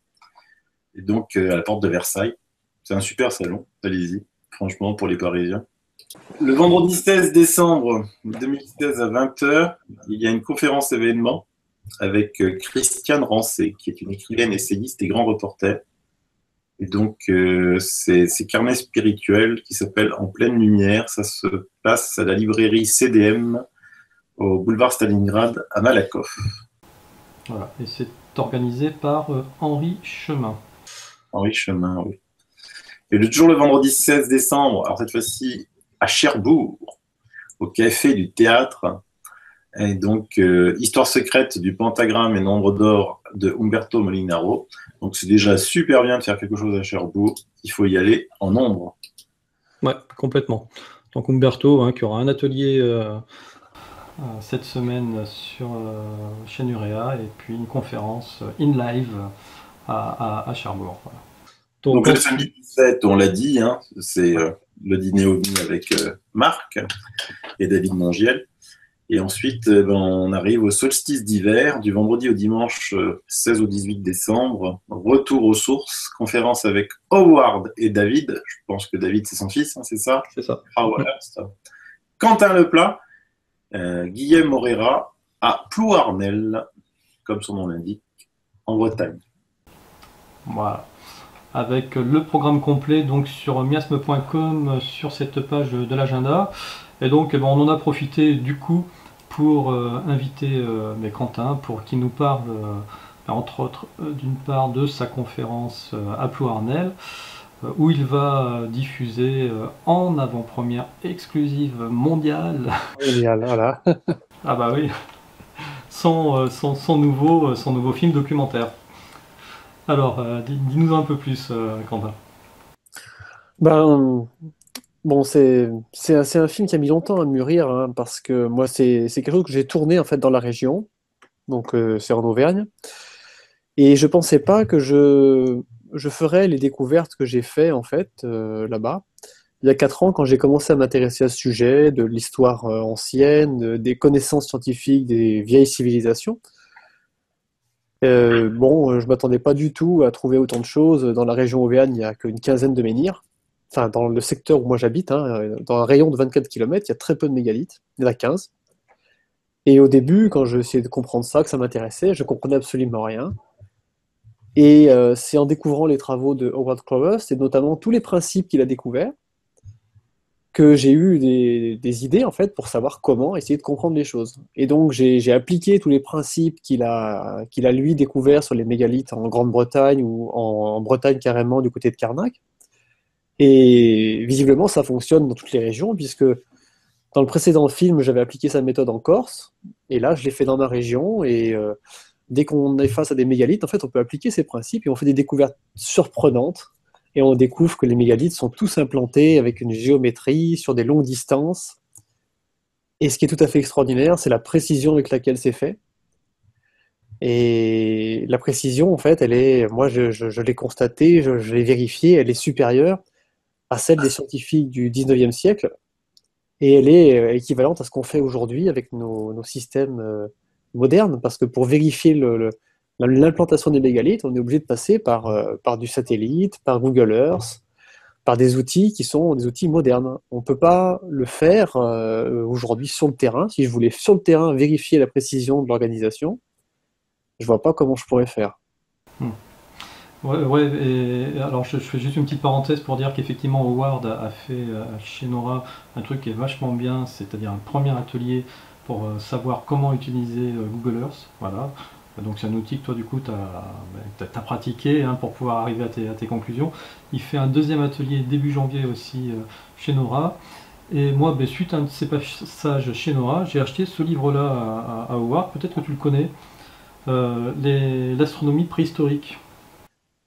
S2: Et donc à la porte de Versailles. C'est un super salon, allez-y, franchement pour les Parisiens. Le vendredi 16 décembre 2016 à 20h, il y a une conférence événement avec Christiane Rancé, qui est une écrivaine, essayiste et grand reporter. Et donc, c'est Carnet spirituel qui s'appelle En pleine lumière. Ça se passe à la librairie CDM au boulevard Stalingrad à Malakoff.
S1: Voilà, et c'est organisé par Henri Chemin.
S2: Henri Chemin, oui. Et toujours le vendredi 16 décembre, alors cette fois-ci à Cherbourg, au Café du Théâtre. Et donc, Histoire secrète du pentagramme et nombre d'or de Umberto Molinaro. Donc, c'est déjà super bien de faire quelque chose à Cherbourg. Il faut y aller en nombre.
S1: Ouais, complètement. Donc, Umberto, qui aura un atelier cette semaine sur chaîne Urea et puis une conférence in live à Cherbourg. Voilà.
S2: Donc le samedi 17, on l'a dit, hein, c'est le dîner OVNI avec Marc et David Mongiel. Et ensuite, on arrive au solstice d'hiver, du vendredi au dimanche 16 au 18 décembre. Retour aux sources, conférence avec Howard et David. Je pense que David, c'est son fils, hein, c'est ça?
S1: C'est ça.
S2: Ah voilà, c'est ça. Quentin Leplat, Guillaume Morera à Plouarnel, comme son nom l'indique, en Bretagne.
S1: Voilà. Avec le programme complet donc sur miasme.com sur cette page de l'agenda. Et donc on en a profité du coup pour inviter Quentin pour qu'il nous parle entre autres d'une part de sa conférence à Plouarnel où il va diffuser en avant-première exclusive mondiale.
S4: Génial, voilà.
S1: Ah bah oui. son nouveau film documentaire. Alors, dis-nous un peu plus, Quentin.
S4: Ben, bon, c'est un film qui a mis longtemps à mûrir, hein, parce que moi, c'est quelque chose que j'ai tourné en fait dans la région, donc c'est en Auvergne, et je pensais pas que je ferais les découvertes que j'ai fait en fait là-bas. Il y a 4 ans, quand j'ai commencé à m'intéresser à ce sujet, de l'histoire ancienne, des connaissances scientifiques des vieilles civilisations, bon, je m'attendais pas du tout à trouver autant de choses. Dans la région Auvergne, il n'y a qu'une quinzaine de menhirs. Enfin, dans le secteur où moi j'habite, hein, dans un rayon de 24 km, il y a très peu de mégalithes. Il y en a 15. Et au début, quand je essayais de comprendre ça, que ça m'intéressait, je comprenais absolument rien. Et c'est en découvrant les travaux de Howard Clovis, et notamment tous les principes qu'il a découverts, que j'ai eu des idées en fait pour savoir comment essayer de comprendre les choses. Et donc j'ai appliqué tous les principes qu'il a lui découverts sur les mégalithes en Grande-Bretagne ou en Bretagne carrément du côté de Carnac. Et visiblement ça fonctionne dans toutes les régions, puisque dans le précédent film j'avais appliqué sa méthode en Corse, et là je l'ai fait dans ma région. Et dès qu'on est face à des mégalithes, en fait on peut appliquer ces principes et on fait des découvertes surprenantes. Et on découvre que les mégalithes sont tous implantés avec une géométrie sur des longues distances. Et ce qui est tout à fait extraordinaire, c'est la précision avec laquelle c'est fait. Et la précision, en fait, moi je l'ai constatée, je l'ai vérifiée, elle est supérieure à celle des scientifiques du 19e siècle. Et elle est équivalente à ce qu'on fait aujourd'hui avec nos systèmes modernes. Parce que pour vérifier l'implantation des mégalithes, on est obligé de passer par du satellite, par Google Earth, par des outils qui sont des outils modernes. On ne peut pas le faire aujourd'hui sur le terrain. Si je voulais sur le terrain vérifier la précision de l'organisation, je vois pas comment je pourrais faire.
S1: Ouais, ouais, et alors je fais juste une petite parenthèse pour dire qu'effectivement Howard a fait chez Nora un truc qui est vachement bien, c'est-à-dire un premier atelier pour savoir comment utiliser Google Earth. Voilà. Donc c'est un outil que toi du coup tu as pratiqué, hein, pour pouvoir arriver à tes conclusions. Il fait un deuxième atelier début janvier aussi chez Nora. Et moi, ben, suite à un de ces passages chez Nora, j'ai acheté ce livre-là à Howard, peut-être que tu le connais, l'astronomie préhistorique.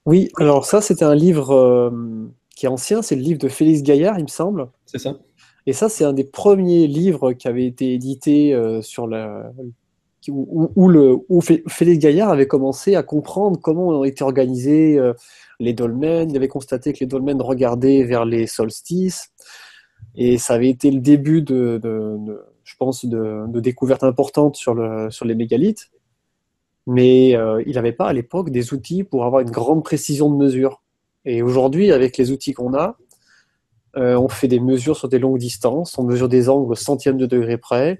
S4: Oui, alors ça, c'était un livre qui est ancien, c'est le livre de Félix Gaillard, il me semble.
S1: C'est ça.
S4: Et ça, c'est un des premiers livres qui avait été édité où Félix Gaillard avait commencé à comprendre comment ont été organisés les dolmens. Il avait constaté que les dolmens regardaient vers les solstices. Et ça avait été le début je pense, de découvertes importantes sur les mégalithes. Mais il n'avait pas à l'époque des outils pour avoir une grande précision de mesure. Et aujourd'hui, avec les outils qu'on a, on fait des mesures sur des longues distances, on mesure des angles au centième de degré près,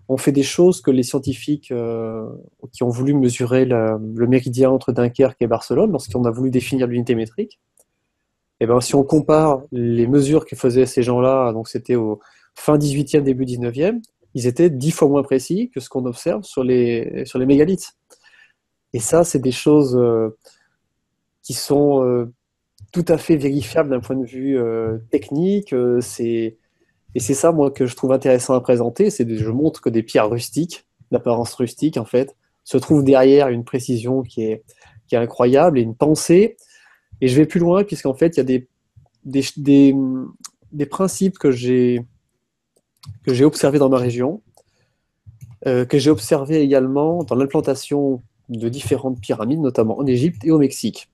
S4: on fait des choses que les scientifiques qui ont voulu mesurer le méridien entre Dunkerque et Barcelone, lorsqu'on a voulu définir l'unité métrique. Et ben, si on compare les mesures que faisaient ces gens-là, donc c'était au fin 18e, début 19e, ils étaient 10 fois moins précis que ce qu'on observe sur les mégalithes. Et ça, c'est des choses qui sont tout à fait vérifiables d'un point de vue technique. Et c'est ça, moi, que je trouve intéressant à présenter. Je montre que des pierres rustiques, d'apparence rustique, en fait, se trouvent derrière une précision qui est incroyable et une pensée. Et je vais plus loin, puisqu'en fait, il y a des principes que j'ai observés dans ma région, que j'ai observés également dans l'implantation de différentes pyramides, notamment en Égypte et au Mexique.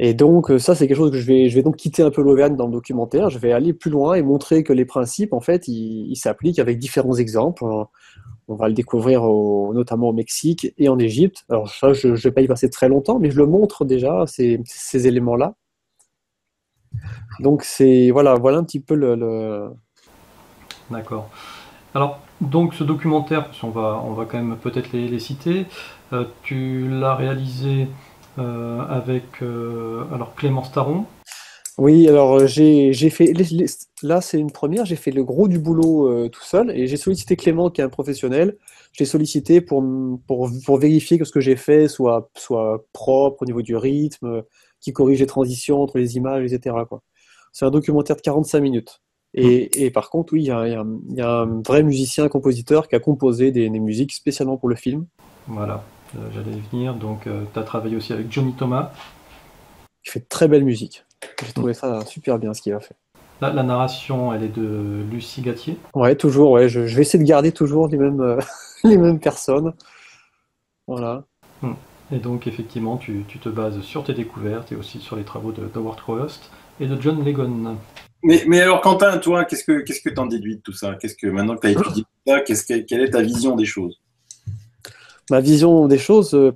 S4: Et donc, ça, c'est quelque chose que je vais donc quitter un peu l'Auvergne dans le documentaire. Je vais aller plus loin et montrer que les principes, en fait, ils s'appliquent avec différents exemples. On va le découvrir notamment au Mexique et en Égypte. Alors ça, je ne vais pas y passer très longtemps, mais je le montre déjà, ces éléments-là. Donc, voilà un petit peu
S1: D'accord. Alors, donc ce documentaire, parce qu'on on va quand même peut-être les citer, tu l'as réalisé avec alors Clémence Taron.
S4: Oui, alors j'ai fait là c'est une première, j'ai fait le gros du boulot tout seul et j'ai sollicité Clément qui est un professionnel. Je l'ai sollicité pour vérifier que ce que j'ai fait soit propre au niveau du rythme, qui corrige les transitions entre les images, etc., quoi. C'est un documentaire de 45 minutes. Et par contre, oui, il y a un vrai musicien, compositeur qui a composé des musiques spécialement pour le film.
S1: Voilà, j'allais y venir. Donc, tu as travaillé aussi avec Johnny Thomas.
S4: Il fait de très belle musique. J'ai trouvé ça super bien ce qu'il a fait.
S1: Là, la narration, elle est de Lucie Gatier.
S4: Ouais, toujours, ouais, je vais essayer de garder toujours les mêmes, les mêmes personnes. Voilà.
S1: Et donc, effectivement, tu te bases sur tes découvertes et aussi sur les travaux d'Howard Crowhurst et de John Legon.
S2: Mais alors, Quentin, toi, qu'est-ce que t'en déduis de tout ça? Maintenant que tu as étudié tout ça, quelle est ta vision des choses?
S4: Ma vision des choses,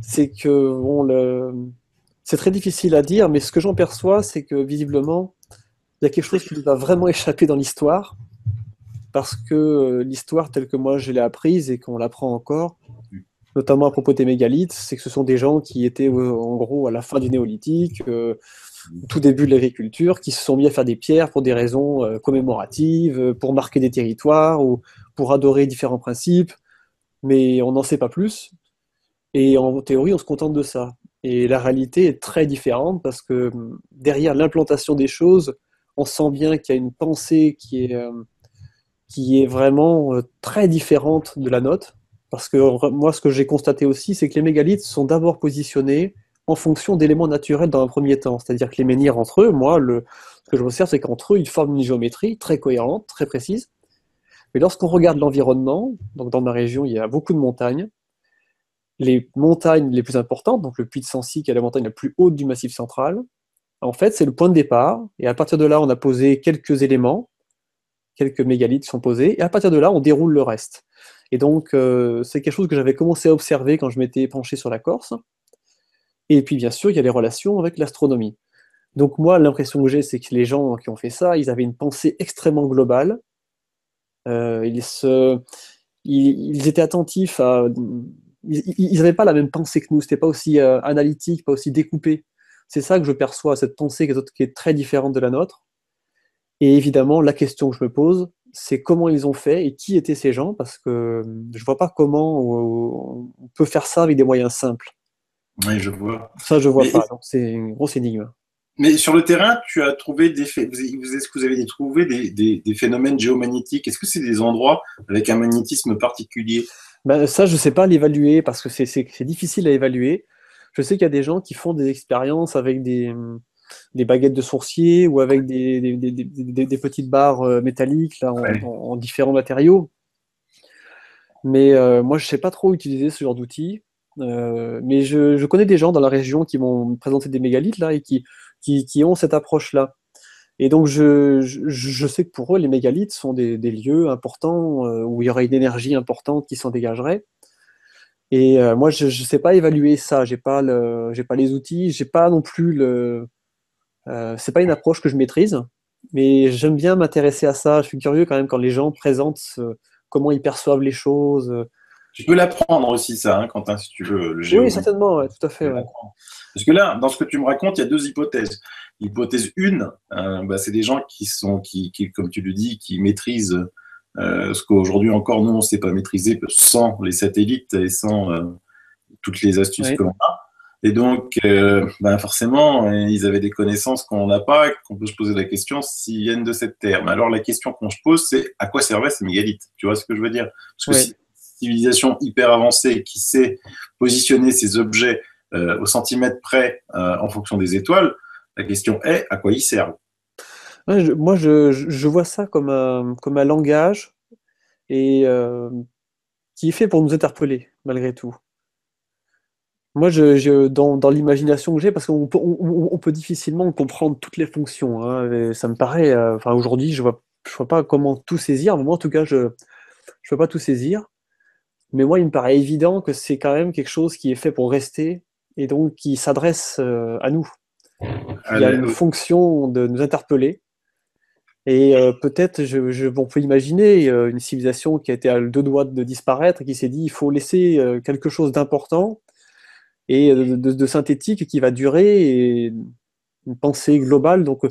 S4: c'est que c'est très difficile à dire, mais ce que j'en perçois, c'est que visiblement, il y a quelque chose qui nous a vraiment échappé dans l'histoire, parce que l'histoire telle que moi je l'ai apprise et qu'on l'apprend encore, notamment à propos des mégalithes, c'est que ce sont des gens qui étaient en gros à la fin du néolithique, au tout début de l'agriculture, qui se sont mis à faire des pierres pour des raisons commémoratives, pour marquer des territoires ou pour adorer différents principes, mais on n'en sait pas plus. Et en théorie, on se contente de ça. Et la réalité est très différente parce que derrière l'implantation des choses, on sent bien qu'il y a une pensée qui est vraiment très différente de la nôtre. Parce que moi, ce que j'ai constaté aussi, c'est que les mégalithes sont d'abord positionnés en fonction d'éléments naturels dans un premier temps. C'est-à-dire que les menhirs entre eux, moi, ce que je observe, c'est qu'entre eux, ils forment une géométrie très cohérente, très précise. Mais lorsqu'on regarde l'environnement, donc dans ma région, il y a beaucoup de montagnes. Les montagnes les plus importantes, donc le Puy de Sancy, qui est la montagne la plus haute du Massif central, en fait, c'est le point de départ. Et à partir de là, on a posé quelques éléments, quelques mégalithes sont posés, et à partir de là, on déroule le reste. Et donc, c'est quelque chose que j'avais commencé à observer quand je m'étais penché sur la Corse. Et puis, bien sûr, il y a les relations avec l'astronomie. Donc, moi, l'impression que j'ai, c'est que les gens qui ont fait ça, ils avaient une pensée extrêmement globale. Ils étaient attentifs à... Ils n'avaient pas la même pensée que nous, c'était pas aussi analytique, pas aussi découpé. C'est ça que je perçois, cette pensée qui est très différente de la nôtre. Et évidemment, la question que je me pose, c'est comment ils ont fait et qui étaient ces gens, parce que je vois pas comment on peut faire ça avec des moyens simples.
S2: Oui, je vois.
S4: Ça, je vois pas, donc c'est une grosse énigme.
S2: Mais sur le terrain, tu as trouvé est-ce que vous avez trouvé des phénomènes géomagnétiques? Est-ce que c'est des endroits avec un magnétisme particulier?
S4: Ben, ça, je sais pas l'évaluer, parce que c'est difficile à évaluer. Je sais qu'il y a des gens qui font des expériences avec des baguettes de sourcier ou avec des petites barres métalliques là, en différents matériaux. Mais moi, je sais pas trop utiliser ce genre d'outils. Mais je connais des gens dans la région qui m'ont présenté des mégalithes là, et qui ont cette approche-là. Et donc, je sais que pour eux, les mégalithes sont des lieux importants où il y aurait une énergie importante qui s'en dégagerait. Et moi, je ne sais pas évaluer ça. J'ai pas les outils. J'ai pas non plus c'est pas une approche que je maîtrise. Mais j'aime bien m'intéresser à ça. Je suis curieux quand même quand les gens présentent comment ils perçoivent les choses.
S2: Tu peux l'apprendre aussi, ça, hein, Quentin, si tu veux, le géo.
S4: Oui, certainement, ouais, tout à fait. Ouais.
S2: Parce que là, dans ce que tu me racontes, il y a deux hypothèses. L'hypothèse 1, c'est des gens qui, comme tu le dis, qui maîtrisent ce qu'aujourd'hui encore, nous, on ne sait pas maîtriser sans les satellites et sans toutes les astuces que l'on a. Et donc, forcément, ils avaient des connaissances qu'on n'a pas, qu'on peut se poser la question s'ils viennent de cette terre. Mais alors, la question qu'on se pose, c'est à quoi servaient ces mégalithes? Tu vois ce que je veux dire? Parce que si une civilisation hyper avancée qui sait positionner ses objets au centimètre près en fonction des étoiles, la question est à quoi ils servent?
S4: Moi, je vois ça comme un langage et qui est fait pour nous interpeller, malgré tout. Moi, dans l'imagination que j'ai, parce qu'on peut difficilement comprendre toutes les fonctions, hein, et ça me paraît, aujourd'hui, je vois pas comment tout saisir. Moi, en tout cas, je peux pas tout saisir. Mais moi, il me paraît évident que c'est quand même quelque chose qui est fait pour rester et donc qui s'adresse à nous. Il y a une fonction de nous interpeller. Et peut-être, on peut imaginer une civilisation qui a été à deux doigts de disparaître et qui s'est dit il faut laisser quelque chose d'important et de synthétique qui va durer, et une pensée globale. Donc,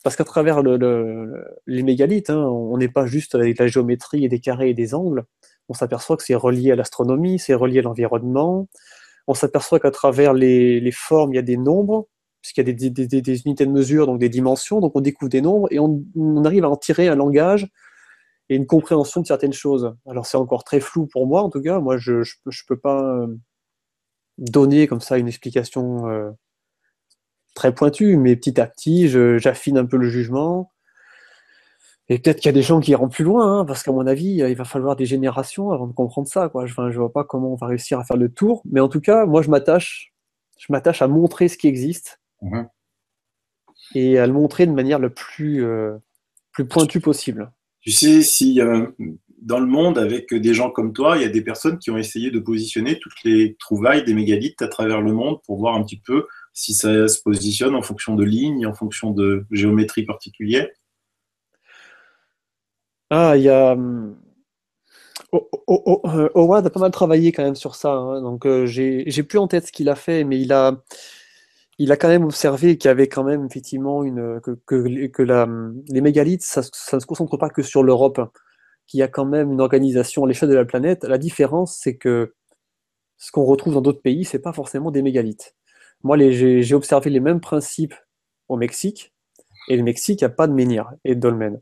S4: parce qu'à travers les mégalithes, hein, on n'est pas juste avec la géométrie et des carrés et des angles. On s'aperçoit que c'est relié à l'astronomie, c'est relié à l'environnement. On s'aperçoit qu'à travers les formes, il y a des nombres, puisqu'il y a des unités de mesure, donc des dimensions, donc on découvre des nombres, et on arrive à en tirer un langage et une compréhension de certaines choses. Alors c'est encore très flou pour moi, en tout cas, moi je peux pas donner comme ça une explication très pointue, mais petit à petit, j'affine un peu le jugement. Et peut-être qu'il y a des gens qui iront plus loin, hein, parce qu'à mon avis, il va falloir des générations avant de comprendre ça, quoi. Enfin, je vois pas comment on va réussir à faire le tour. Mais en tout cas, moi, je m'attache à montrer ce qui existe
S2: Mhm.
S4: et à le montrer de manière le plus pointue possible.
S2: Tu sais, si dans le monde, avec des gens comme toi, il y a des personnes qui ont essayé de positionner toutes les trouvailles des mégalithes à travers le monde pour voir un petit peu si ça se positionne en fonction de lignes, en fonction de géométrie particulière.
S4: Ah, il y a Howard a pas mal travaillé quand même sur ça, hein. Donc j'ai plus en tête ce qu'il a fait, mais il a quand même observé qu'il y avait quand même effectivement les mégalithes, ça ne se concentre pas que sur l'Europe, hein, qu'il y a quand même une organisation à l'échelle de la planète. La différence, c'est que ce qu'on retrouve dans d'autres pays, c'est pas forcément des mégalithes. Moi, j'ai observé les mêmes principes au Mexique, et le Mexique n'a pas de menhir et de dolmen.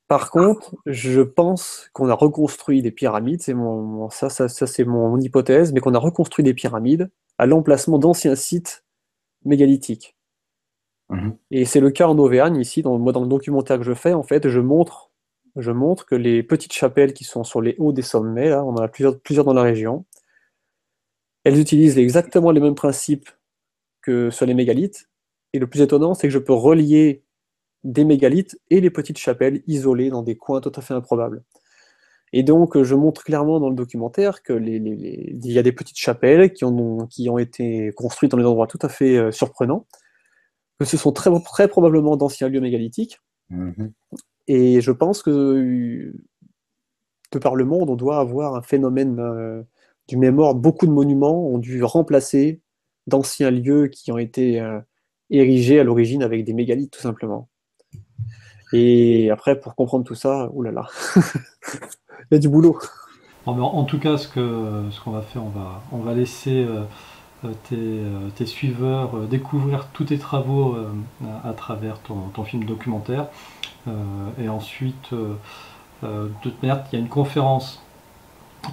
S4: Par contre, je pense qu'on a reconstruit des pyramides, ça c'est mon hypothèse, mais qu'on a reconstruit des pyramides à l'emplacement d'anciens sites mégalithiques.
S2: Mhm.
S4: Et c'est le cas en Auvergne, ici, moi, dans le documentaire que je fais, en fait, je montre que les petites chapelles qui sont sur les hauts des sommets, là, on en a plusieurs dans la région, elles utilisent exactement les mêmes principes que sur les mégalithes. Et le plus étonnant, c'est que je peux relier des mégalithes et les petites chapelles isolées dans des coins tout à fait improbables. Et donc, je montre clairement dans le documentaire que il y a des petites chapelles qui ont été construites dans des endroits tout à fait surprenants, que ce sont très, très probablement d'anciens lieux mégalithiques.
S2: Mhm.
S4: Et je pense que, de par le monde, on doit avoir un phénomène du même ordre. Beaucoup de monuments ont dû remplacer d'anciens lieux qui ont été érigés à l'origine avec des mégalithes, tout simplement. Et après, pour comprendre tout ça, oulala, il y a du boulot.
S1: Bon, mais en tout cas, ce qu'on va faire, on va laisser tes suiveurs découvrir tous tes travaux à travers ton film documentaire. Et ensuite, de toute manière, il y a une conférence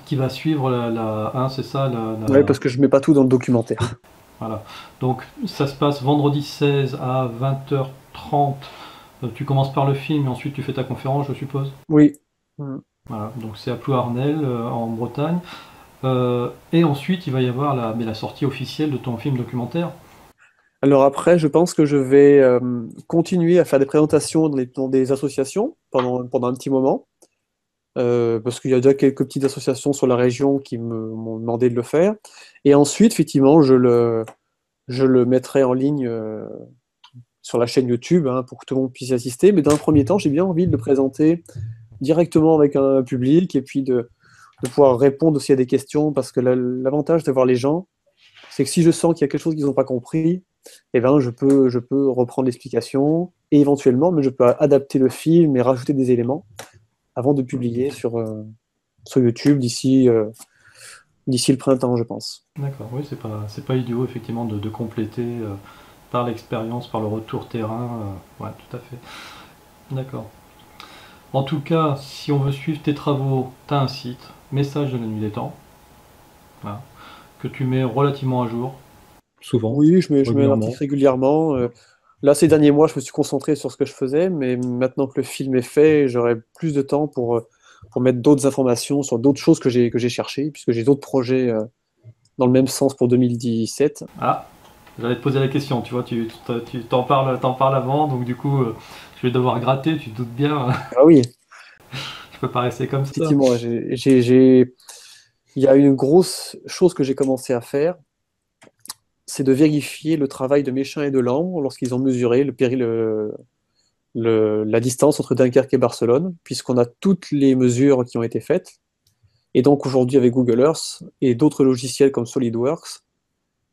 S1: qui va suivre c'est ça,
S4: Ouais, parce que je mets pas tout dans le documentaire.
S1: voilà. Donc ça se passe vendredi 16 à 20h30. Tu commences par le film et ensuite tu fais ta conférence, je suppose.
S4: Oui.
S1: Voilà. Donc c'est à Plouarnel, en Bretagne. Et ensuite, il va y avoir la sortie officielle de ton film documentaire.
S4: Alors après, je pense que je vais continuer à faire des présentations dans des associations pendant un petit moment, parce qu'il y a déjà quelques petites associations sur la région qui m'ont demandé de le faire. Et ensuite, effectivement, je le mettrai en ligne sur la chaîne YouTube, hein, pour que tout le monde puisse y assister. Mais dans un premier temps, j'ai bien envie de le présenter directement avec un public et puis de pouvoir répondre aussi à des questions, parce que l'avantage d'avoir les gens, c'est que si je sens qu'il y a quelque chose qu'ils n'ont pas compris, eh ben, je peux reprendre l'explication et éventuellement, mais je peux adapter le film et rajouter des éléments avant de publier sur YouTube d'ici le printemps, je pense.
S1: D'accord, oui, c'est pas idiot, effectivement, de compléter par l'expérience, par le retour terrain. Ouais, tout à fait. D'accord. En tout cas, si on veut suivre tes travaux, tu as un site, Message de la Nuit des Temps, voilà, que tu mets relativement à jour, souvent,
S4: Oui, je mets un
S1: régulièrement.
S4: article régulièrement. Là, ces derniers mois, je me suis concentré sur ce que je faisais, mais maintenant que le film est fait, j'aurai plus de temps pour mettre d'autres informations sur d'autres choses que j'ai cherchées, puisque j'ai d'autres projets dans le même sens pour 2017.
S1: Ah, j'allais te poser la question, tu vois, tu t'en parles avant, donc du coup, je vais devoir gratter, tu te doutes bien,
S4: Ah oui,
S1: je peux pas rester comme ça.
S4: effectivement, il y a une grosse chose que j'ai commencé à faire, c'est de vérifier le travail de Méchain et de Lambre lorsqu'ils ont mesuré la distance entre Dunkerque et Barcelone, puisqu'on a toutes les mesures qui ont été faites. Et donc aujourd'hui, avec Google Earth et d'autres logiciels comme SolidWorks,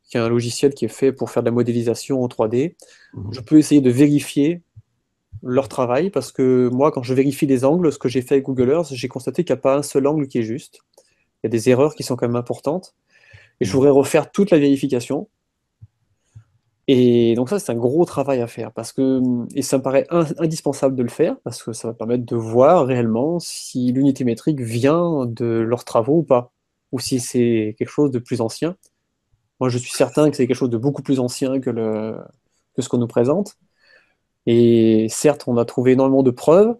S4: qui est un logiciel qui est fait pour faire de la modélisation en 3D, je peux essayer de vérifier leur travail, parce que moi, quand je vérifie les angles, ce que j'ai fait avec Google Earth, j'ai constaté qu'il n'y a pas un seul angle qui est juste. Il y a des erreurs qui sont quand même importantes. Et je voudrais refaire toute la vérification. Et donc ça, c'est un gros travail à faire et ça me paraît indispensable de le faire parce que ça va permettre de voir réellement si l'unité métrique vient de leurs travaux ou pas, ou si c'est quelque chose de plus ancien. Moi, je suis certain que c'est quelque chose de beaucoup plus ancien que ce qu'on nous présente. Et certes, on a trouvé énormément de preuves,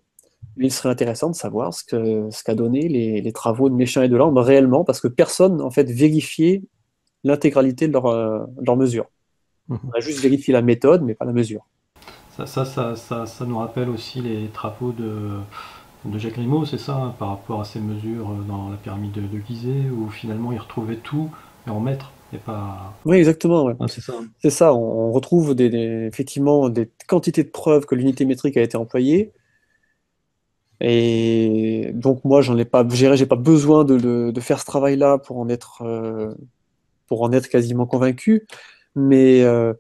S4: mais il serait intéressant de savoir ce qu'a donné les travaux de Méchain et de Lambe réellement, parce que personne, en fait, vérifiait l'intégralité de leurs mesures.
S1: Mhm.
S4: On a juste vérifié la méthode, mais pas la mesure.
S1: Ça nous rappelle aussi les travaux de Jacques Grimaud, c'est ça, hein, par rapport à ces mesures dans la pyramide de Gizeh, où finalement il retrouvait tout, mais en mètres, et pas...
S4: Oui, exactement. Ouais.
S1: Ah, c'est ça.
S4: C'est ça, on retrouve effectivement des quantités de preuves que l'unité métrique a été employée. Et donc moi, j'ai pas besoin de faire ce travail-là pour en être quasiment convaincu. Mais, euh,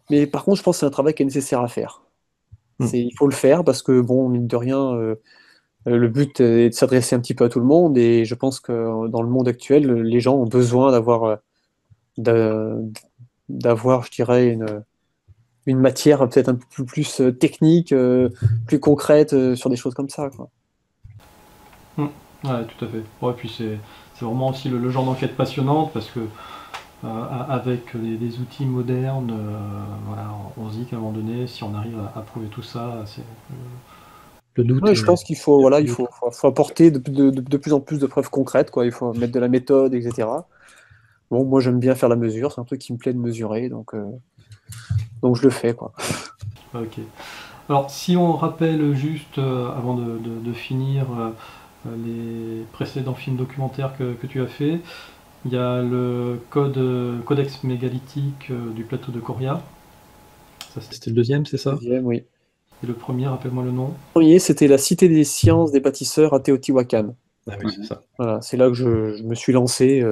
S4: mais par contre, je pense que c'est un travail qui est nécessaire à faire. Il faut le faire parce que, bon, mine de rien, le but est de s'adresser un petit peu à tout le monde. Et je pense que dans le monde actuel, les gens ont besoin d'a- d'avoir, je dirais, une matière peut-être un peu plus technique, plus concrète sur des choses comme ça, quoi.
S1: Ouais, tout à fait. Ouais, puis c'est vraiment aussi le genre d'enquête passionnante, parce que avec les outils modernes, voilà, on se dit qu'à un moment donné, si on arrive à prouver tout ça, le doute
S4: Ouais,
S1: est...
S4: je pense qu'il faut, voilà, faut apporter de plus en plus de preuves concrètes, quoi. Il faut mettre de la méthode, etc. Bon, moi j'aime bien faire la mesure, c'est un truc qui me plaît de mesurer, donc je le fais, quoi.
S1: Ok. Alors, si on rappelle juste, avant de finir, les précédents films documentaires que tu as fait, il y a le codex mégalithique du plateau de Coria. Ça, c'était le deuxième, c'est ça?
S4: Deuxième, oui.
S1: Et le premier, rappelle-moi le nom.
S4: Le premier, c'était la Cité des sciences des bâtisseurs à Teotihuacan.
S1: Ah oui, c'est ça.
S4: Voilà, c'est là que je me suis lancé.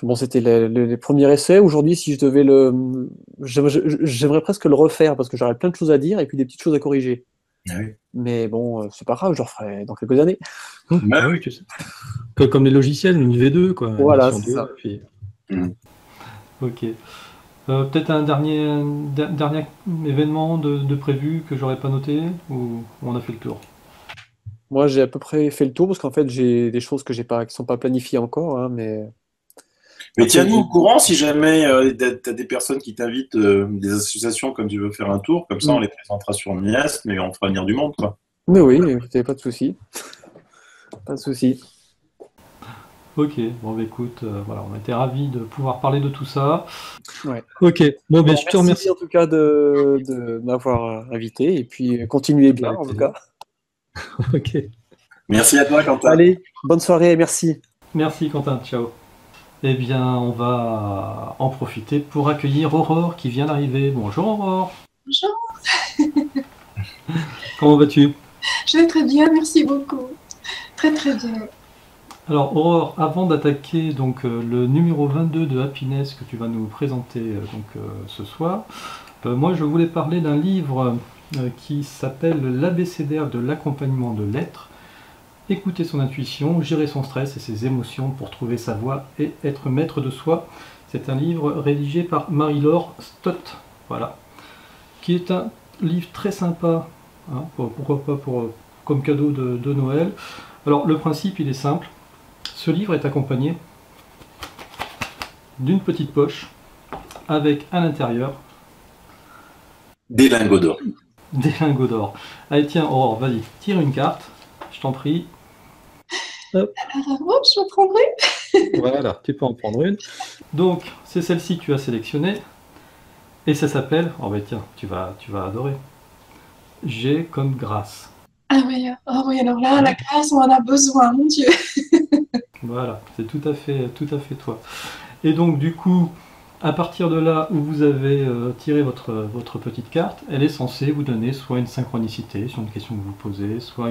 S4: Bon, c'était les premiers essais. Aujourd'hui, si je devais j'aimerais presque le refaire parce que j'aurais plein de choses à dire et puis des petites choses à corriger.
S2: Ah oui.
S4: Mais bon, c'est pas grave, je le referai dans quelques années.
S2: Bah
S1: Ah oui, tu sais. Comme les logiciels, une V2, quoi.
S4: Voilà,
S1: version
S4: c'est
S1: 2,
S4: ça.
S1: puis...
S2: Mm.
S1: Ok. Peut-être un dernier événement de prévu que j'aurais pas noté, ou on a fait le tour?
S4: Moi, j'ai à peu près fait le tour parce qu'en fait, j'ai des choses qui sont pas planifiées encore, hein, mais
S2: Mais tiens-nous au courant si jamais tu as des personnes qui t'invitent, des associations comme tu veux faire un tour, comme ça on les présentera sur Mias, mais on fera venir du monde, quoi.
S4: mais oui, écoutez, pas de souci, pas de souci.
S1: Ok, bon bah écoute, voilà, on était ravis de pouvoir parler de tout ça.
S4: Ouais.
S1: Ok, bon ben
S4: Bon,
S1: je te remercie.
S4: merci en tout cas de m'avoir invité et puis continuez bien
S1: Avec
S4: en tout
S1: plaisir.
S4: cas.
S1: Ok,
S2: Merci à toi, Quentin.
S4: Allez, bonne soirée et merci.
S1: merci Quentin, ciao. Eh bien, on va en profiter pour accueillir Aurore qui vient d'arriver. Bonjour Aurore,
S5: Bonjour,
S1: comment vas-tu?
S5: je vais très bien, merci beaucoup. Très très bien.
S1: Alors Aurore, avant d'attaquer donc le numéro 22 de Happiness que tu vas nous présenter ce soir, moi je voulais parler d'un livre qui s'appelle l'ABCDR de l'accompagnement de l'être. Écouter son intuition, gérer son stress et ses émotions pour trouver sa voie et être maître de soi. C'est un livre rédigé par Marie-Laure Stott, voilà, qui est un livre très sympa, hein, pourquoi pas comme cadeau de Noël. Alors le principe il est simple, ce livre est accompagné d'une petite poche avec à l'intérieur
S2: Des lingots d'or.
S1: des lingots d'or. Allez tiens Aurore, vas-y, tire une carte, je t'en prie. Hop.
S5: Alors, moi, je prendrai.
S1: Voilà, tu peux en prendre une. Donc, c'est celle-ci que tu as sélectionnée. Et ça s'appelle, oh ben tiens, tu vas adorer. G comme grâce.
S5: Ah oui, oh oui, alors là, la grâce, on en a besoin, mon Dieu.
S1: Voilà, c'est tout à fait toi. Et donc, du coup, à partir de là où vous avez tiré votre petite carte, elle est censée vous donner soit une synchronicité sur une question que vous posez, soit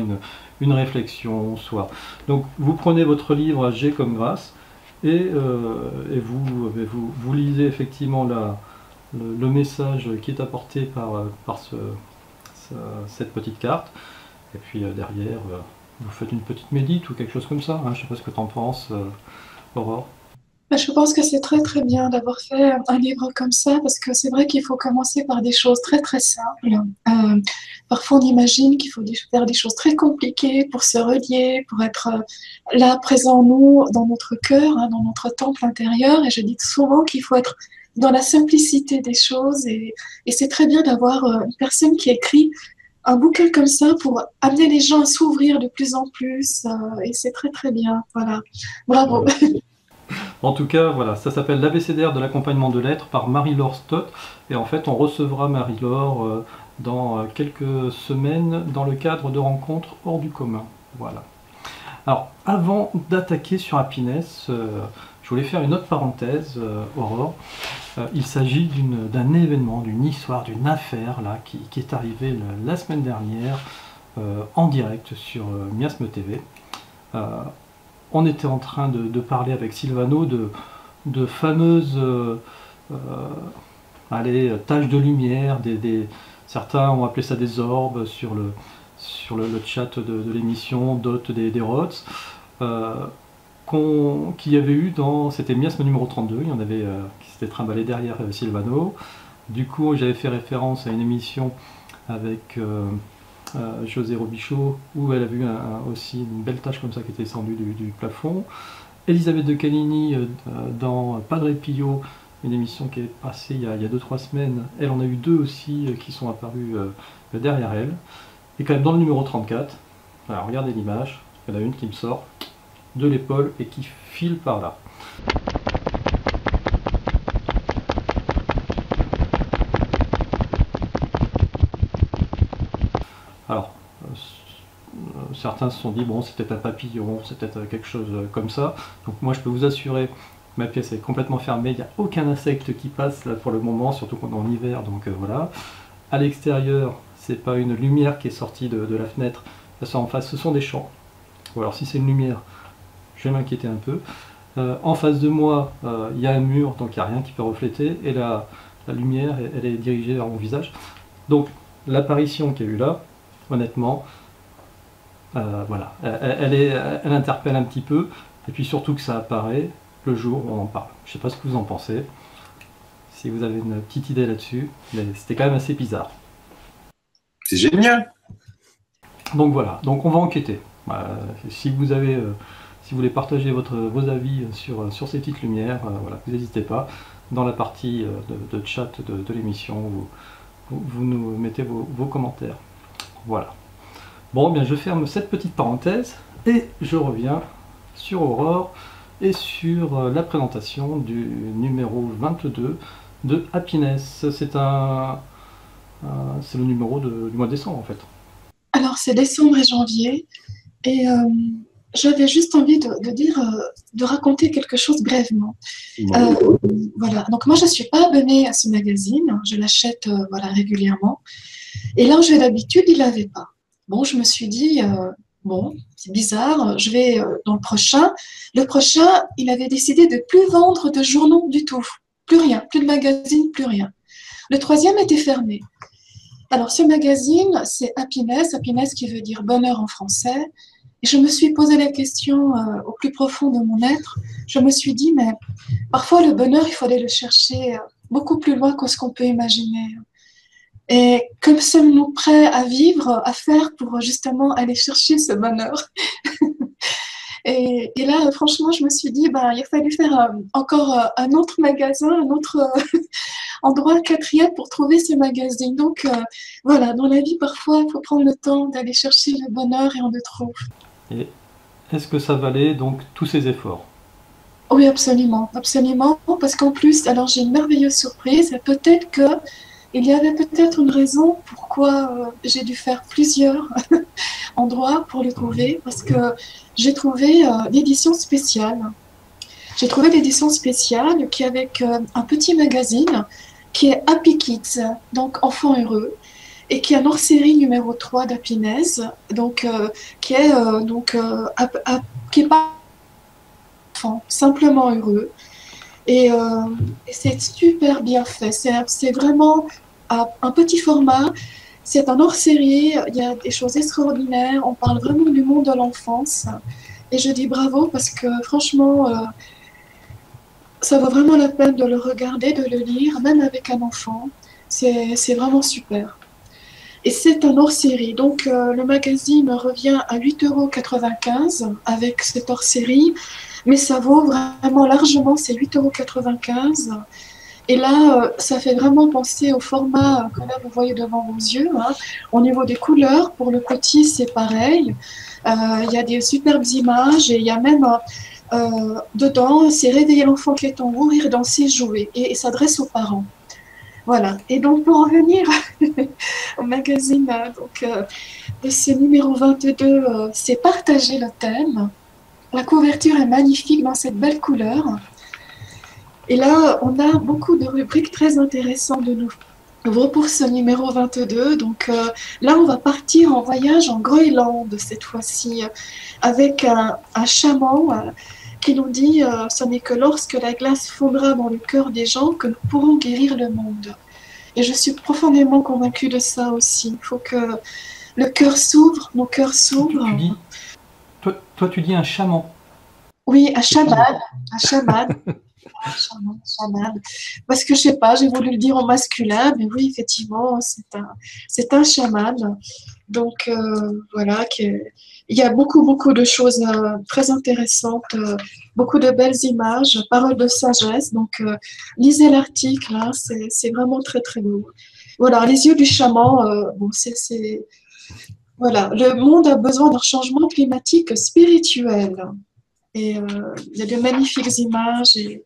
S1: une réflexion, soit... Donc, vous prenez votre livre G comme grâce et vous lisez effectivement le message qui est apporté par cette petite carte. Et puis derrière, vous faites une petite médite ou quelque chose comme ça. Hein. Je ne sais pas ce que tu en penses, Aurore.
S5: Je pense que c'est très très bien d'avoir fait un livre comme ça parce que c'est vrai qu'il faut commencer par des choses très très simples. Parfois on imagine qu'il faut faire des choses très compliquées pour se relier, pour être là présent nous, dans notre cœur, hein, dans notre temple intérieur. Et je dis souvent qu'il faut être dans la simplicité des choses et c'est très bien d'avoir une personne qui écrit un bouquin comme ça pour amener les gens à s'ouvrir de plus en plus et c'est très très bien. Voilà, bravo.
S1: En tout cas, voilà, ça s'appelle l'ABCDR de l'accompagnement de lettres par Marie-Laure Stott. Et en fait, on recevra Marie-Laure dans quelques semaines dans le cadre de rencontres hors du commun. Voilà. Alors, avant d'attaquer sur Happiness, je voulais faire une autre parenthèse, Aurore. Il s'agit d'un événement, d'une histoire, d'une affaire là, qui est arrivée la semaine dernière en direct sur Miasme TV. On était en train de parler avec Sylvano de fameuses taches de lumière, certains ont appelé ça des orbes sur le chat de l'émission, d'autres des rots, qu'il y avait eu c'était Miasme numéro 32, il y en avait qui s'était trimballé derrière Sylvano. Du coup, j'avais fait référence à une émission avec José Robichaud, où elle a vu aussi une belle tache comme ça qui était descendue du plafond. Elisabeth de Caligny dans Padre Pio, une émission qui est passée il y a 2-3 semaines. Elle en a eu 2 aussi qui sont apparus derrière elle. Et quand même dans le numéro 34, alors regardez l'image, il y en a une qui me sort de l'épaule et qui file par là. Alors, certains se sont dit, bon, c'est peut-être un papillon, c'est peut-être quelque chose comme ça. Donc moi, je peux vous assurer, ma pièce est complètement fermée, il n'y a aucun insecte qui passe là pour le moment, surtout qu'on est en hiver, donc voilà. À l'extérieur, c'est pas une lumière qui est sortie de la fenêtre, là en face, ce sont des champs. Ou alors si c'est une lumière, je vais m'inquiéter un peu. En face de moi, il y a un mur, donc il n'y a rien qui peut refléter, et la lumière, elle est dirigée vers mon visage. Donc l'apparition qu'il y a eu là, honnêtement, voilà, elle interpelle un petit peu, et puis surtout que ça apparaît le jour où on en parle. Je ne sais pas ce que vous en pensez, si vous avez une petite idée là-dessus, mais c'était quand même assez bizarre.
S2: C'est génial.
S1: Donc voilà, donc on va enquêter. Si vous voulez partager vos avis sur ces petites lumières, voilà, vous n'hésitez pas, dans la partie de chat de l'émission, vous nous mettez vos commentaires. Voilà. Bon, bien, je ferme cette petite parenthèse et je reviens sur Aurore et sur la présentation du numéro 22 de Happiness. C'est le numéro du mois de décembre en fait.
S5: Alors, c'est décembre et janvier, et j'avais juste envie de raconter quelque chose brièvement. Voilà, donc moi, je ne suis pas abonnée à ce magazine, je l'achète voilà, régulièrement, et là où j'ai l'habitude, il ne l'avait pas. Bon, je me suis dit, bon, c'est bizarre, je vais dans le prochain. Le prochain, il avait décidé de ne plus vendre de journaux du tout, plus rien, plus de magazine, plus rien. Le troisième était fermé. Alors, ce magazine, c'est Happiness, Happiness qui veut dire bonheur en français. Et je me suis posé la question au plus profond de mon être. Je me suis dit, mais parfois le bonheur, il faut aller le chercher beaucoup plus loin que ce qu'on peut imaginer. Et que sommes-nous prêts à vivre, à faire pour justement aller chercher ce bonheur? Et là, franchement, je me suis dit, il a fallu faire encore un autre magasin, un autre endroit, quatrième, pour trouver ce magazine. Donc, voilà, dans la vie, parfois, il faut prendre le temps d'aller chercher le bonheur et on le trouve.
S1: Et est-ce que ça valait donc tous ces efforts?
S5: Oui, absolument, absolument, parce qu'en plus, alors j'ai une merveilleuse surprise, peut-être qu'il y avait peut-être une raison pourquoi j'ai dû faire plusieurs endroits pour le trouver, parce que j'ai trouvé l'édition spéciale. J'ai trouvé l'édition spéciale qui est avec un petit magazine qui est Happy Kids, donc Enfants Heureux, et qui est un hors-série numéro 3 d'Happiness, donc qui est pas enfant, simplement heureux. Et c'est super bien fait. C'est vraiment un petit format. C'est un hors-série. Il y a des choses extraordinaires. On parle vraiment du monde de l'enfance. Et je dis bravo parce que franchement, ça vaut vraiment la peine de le regarder, de le lire, même avec un enfant. C'est vraiment super. Et c'est un hors-série. Donc, le magazine revient à 8,95 € avec cet hors-série. Mais ça vaut vraiment largement ces 8,95 €. Et là, ça fait vraiment penser au format que là, vous voyez devant vos yeux. Hein. Au niveau des couleurs, pour le petit, c'est pareil. Il y a des superbes images et il y a même dedans, c'est réveiller l'enfant qui est en vous, rire, danser, jouer. Et s'adresse aux parents. Voilà. Et donc, pour revenir au magazine de ce numéro 22, c'est partager le thème. La couverture est magnifique dans cette belle couleur. Et là, on a beaucoup de rubriques très intéressantes de nouveau pour ce numéro 22. Donc là, on va partir en voyage en Groenland cette fois-ci, avec un chaman qui nous dit ce n'est que lorsque la glace fondra dans le cœur des gens que nous pourrons guérir le monde. Et je suis profondément convaincue de ça aussi. Il faut que le cœur s'ouvre, nos cœurs s'ouvrent.
S1: Toi, tu dis un chaman.
S5: Oui, un chaman. Un chaman. Chaman. Parce que je sais pas, j'ai voulu le dire en masculin, mais oui, effectivement, c'est un chaman. Donc voilà, il y a beaucoup de choses très intéressantes, beaucoup de belles images, paroles de sagesse. Donc lisez l'article, hein, c'est vraiment très très beau. Voilà, les yeux du chaman. Bon, voilà, le monde a besoin d'un changement climatique spirituel. Et il y a de magnifiques images et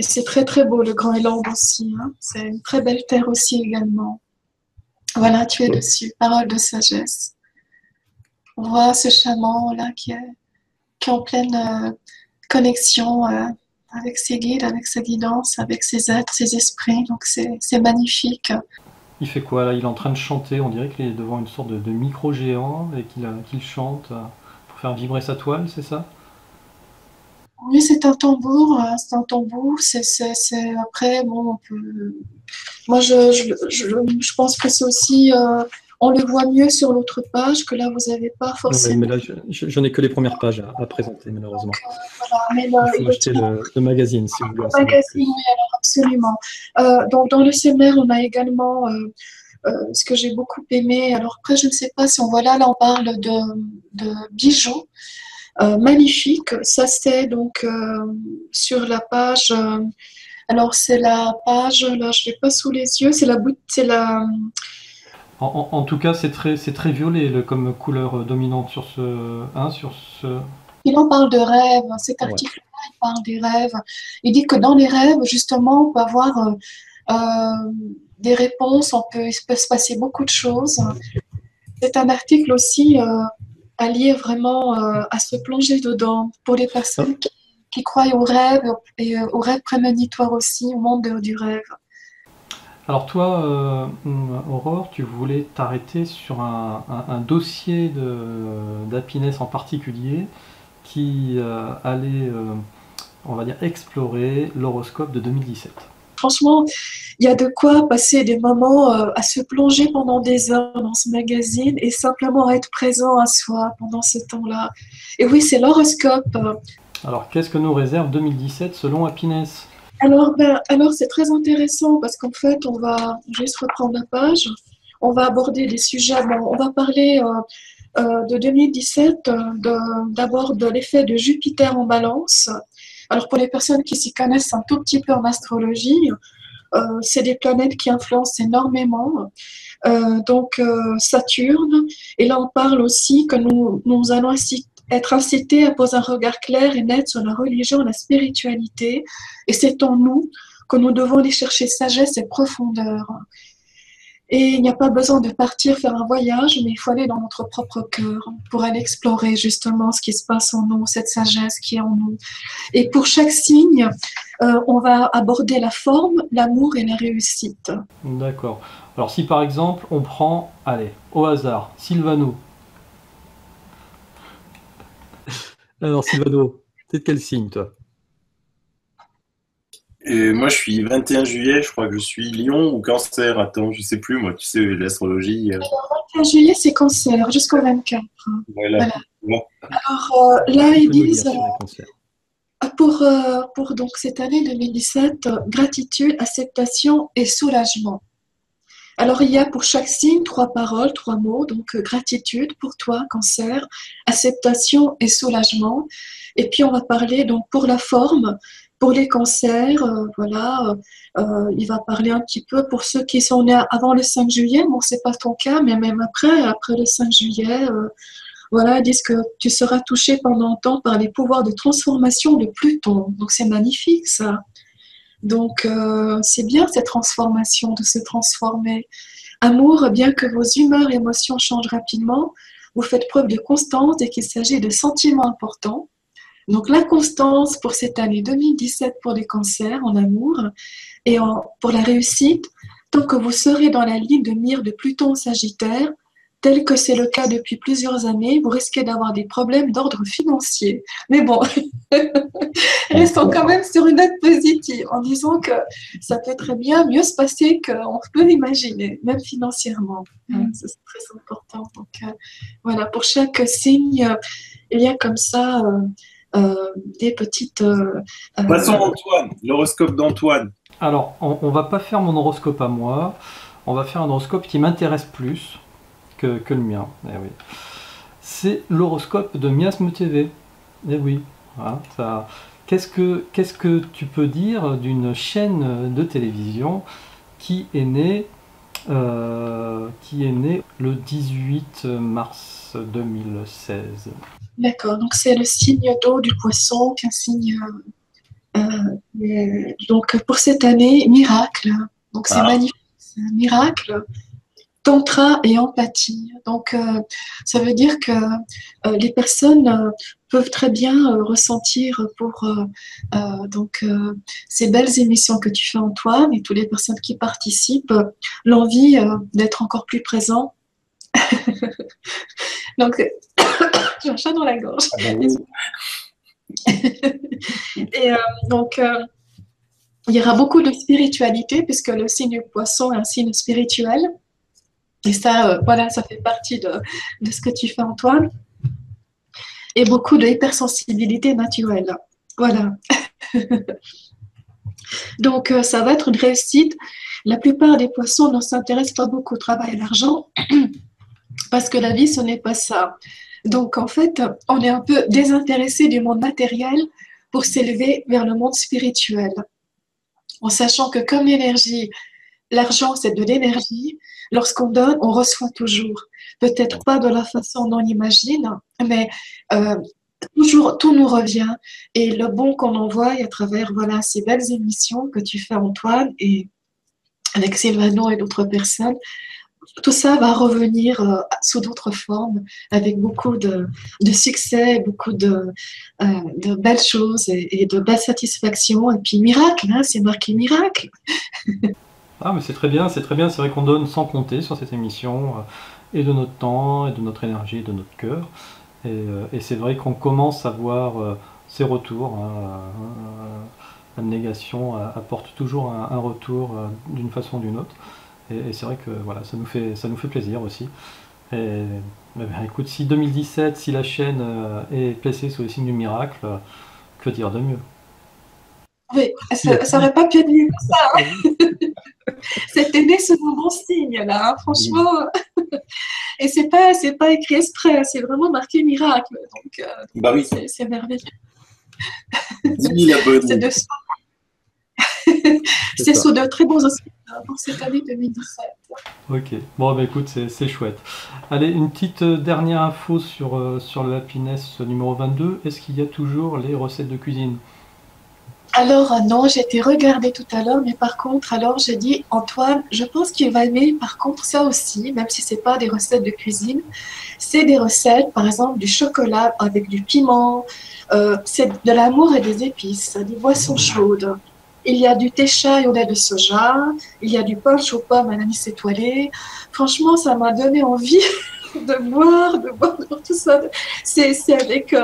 S5: c'est très très beau le Groenland aussi. Hein. C'est une très belle terre aussi également. Voilà, tu es dessus. Parole de sagesse. On voit ce chaman là qui est en pleine connexion avec ses guides, avec sa guidance, avec ses êtres, ses esprits. Donc c'est magnifique.
S1: Il fait quoi là? Il est en train de chanter. On dirait qu'il est devant une sorte de micro géant et qu'il chante pour faire vibrer sa toile, c'est ça?
S5: Oui, c'est un tambour. Après, bon, on peut. Moi, je pense que c'est aussi. On le voit mieux sur l'autre page que là, vous n'avez pas forcément.
S1: Oui, mais là, je n'ai que les premières pages à présenter, malheureusement.
S5: Voilà, mais
S1: il faut acheter le magazine, si vous voulez.
S5: Le magazine, oui, alors absolument. Donc, dans le sommaire, on a également ce que j'ai beaucoup aimé. Alors, après, je ne sais pas si on voit là on parle de bijoux. Magnifique, ça c'est donc sur la page. Alors c'est la page, là je l'ai pas sous les yeux, c'est la.
S1: En tout cas, c'est très violet comme couleur dominante sur ce.
S5: Il en parle de rêves. Cet article-là, il parle des rêves. Il dit que dans les rêves, justement, on peut avoir des réponses. Il peut se passer beaucoup de choses. C'est un article aussi. À lire vraiment, à se plonger dedans pour les personnes qui croient aux rêves et aux rêves prémonitoires aussi, au monde du rêve.
S1: Alors toi, Aurore, tu voulais t'arrêter sur un dossier d'Happiness en particulier qui allait, on va dire, explorer l'horoscope de 2017.
S5: Franchement, il y a de quoi passer des moments à se plonger pendant des heures dans ce magazine et simplement être présent à soi pendant ce temps-là. Et oui, c'est l'horoscope.
S1: Alors, qu'est-ce que nous réserve 2017 selon Happiness?
S5: Alors c'est très intéressant parce qu'en fait, on va juste reprendre la page. On va aborder des sujets. Bon, on va parler de 2017, d'abord de l'effet de Jupiter en Balance. Alors pour les personnes qui s'y connaissent un tout petit peu en astrologie, c'est des planètes qui influencent énormément. Donc Saturne, et là on parle aussi que nous allons être incités à poser un regard clair et net sur la religion et la spiritualité, et c'est en nous que nous devons aller chercher sagesse et profondeur. Et il n'y a pas besoin de partir faire un voyage, mais il faut aller dans notre propre cœur pour aller explorer justement ce qui se passe en nous, cette sagesse qui est en nous. Et pour chaque signe, on va aborder la forme, l'amour et la réussite.
S1: D'accord. Alors si par exemple on prend, allez, au hasard, Sylvano. Alors Sylvano, t'es de quel signe toi?
S2: Et moi, je suis 21 juillet, je crois que je suis Lion ou Cancer. Attends, je sais plus, moi, tu sais, l'astrologie.
S5: Alors, 21 juillet, c'est Cancer, jusqu'au 24.
S2: Voilà. Bon.
S5: Alors, là, ils disent... Pour donc cette année 2017, gratitude, acceptation et soulagement. Alors, il y a pour chaque signe 3 paroles, 3 mots. Donc, gratitude pour toi, Cancer, acceptation et soulagement. Et puis, on va parler donc pour la forme, pour les cancers, voilà. Il va parler un petit peu pour ceux qui sont nés avant le 5 juillet. Bon, c'est pas ton cas, mais même après le 5 juillet, voilà, ils disent que tu seras touché pendant un temps par les pouvoirs de transformation de Pluton. Donc, c'est magnifique, ça. Donc, c'est bien cette transformation, de se transformer. Amour, bien que vos humeurs et émotions changent rapidement, vous faites preuve de constance et qu'il s'agit de sentiments importants. Donc, la constance pour cette année 2017 pour les cancers en amour et pour la réussite, tant que vous serez dans la ligne de mire de Pluton en Sagittaire, tel que c'est le cas depuis plusieurs années, vous risquez d'avoir des problèmes d'ordre financier. Mais bon, restons quand même sur une note positive en disant que ça peut très bien mieux se passer qu'on peut l'imaginer, même financièrement. C'est très important. Donc, voilà, pour chaque signe, il y a comme ça des petites...
S2: Passons Antoine, l'horoscope d'Antoine.
S1: Alors, on va pas faire mon horoscope à moi, on va faire un horoscope qui m'intéresse plus que le mien. Eh oui. C'est l'horoscope de Miasme TV. Eh oui, voilà, ça... Qu'est-ce que tu peux dire d'une chaîne de télévision qui est née le 18 mars 2016?
S5: D'accord, donc c'est le signe d'eau du poisson, qui est un signe... donc pour cette année, miracle. Donc c'est magnifique, c'est un miracle. Tantra et empathie. Donc, ça veut dire que les personnes peuvent très bien ressentir pour ces belles émissions que tu fais, Antoine, et toutes les personnes qui participent, l'envie d'être encore plus présent. Donc, j'ai un chat dans la gorge. Et donc, il y aura beaucoup de spiritualité, puisque le signe poisson est un signe spirituel. Et ça, voilà, ça fait partie de ce que tu fais, Antoine. Et beaucoup de hypersensibilité naturelle. Voilà. Donc, ça va être une réussite. La plupart des poissons ne s'intéressent pas beaucoup au travail et à l'argent, parce que la vie, ce n'est pas ça. Donc, en fait, on est un peu désintéressé du monde matériel pour s'élever vers le monde spirituel. En sachant que comme l'énergie, l'argent, c'est de l'énergie. Lorsqu'on donne, on reçoit toujours. Peut-être pas de la façon dont on imagine, mais toujours, tout nous revient. Et le bon qu'on envoie à travers voilà, ces belles émissions que tu fais, Antoine, et avec Sylvano et d'autres personnes, tout ça va revenir sous d'autres formes, avec beaucoup de succès, beaucoup de belles choses et de belles satisfactions. Et puis miracle, hein, c'est marqué miracle.
S1: Ah, mais c'est très bien, c'est vrai qu'on donne sans compter sur cette émission, et de notre temps, et de notre énergie, et de notre cœur. Et c'est vrai qu'on commence à voir ces retours. Hein, l'abnégation apporte toujours un retour d'une façon ou d'une autre. Et c'est vrai que voilà, ça nous fait plaisir aussi. Et écoute, si 2017, si la chaîne est placée sous le signe du miracle, que dire de mieux?
S5: Oui, ça aurait pas pu être mieux que ça. Hein. C'était né sous mon bon signe, là, hein, franchement. Et c'est pas écrit exprès, c'est vraiment marqué miracle. Donc,
S2: bah oui.
S5: C'est merveilleux.
S2: 10 000 abonnés.
S5: C'est sous de très bons auspices pour cette année 2017.
S1: Ok, bon bah écoute, c'est chouette. Allez, une petite dernière info sur le Happiness numéro 22. Est-ce qu'il y a toujours les recettes de cuisine?
S5: Alors non, j'ai été regarder tout à l'heure, mais par contre, alors j'ai dit, Antoine, je pense qu'il va aimer par contre ça aussi, même si c'est pas des recettes de cuisine, c'est des recettes, par exemple, du chocolat avec du piment, c'est de l'amour et des épices, des boissons chaudes. Il y a du thé chai au lait de soja, il y a du punch aux pommes à l'anis étoilé. Franchement, ça m'a donné envie de boire tout ça. C'est avec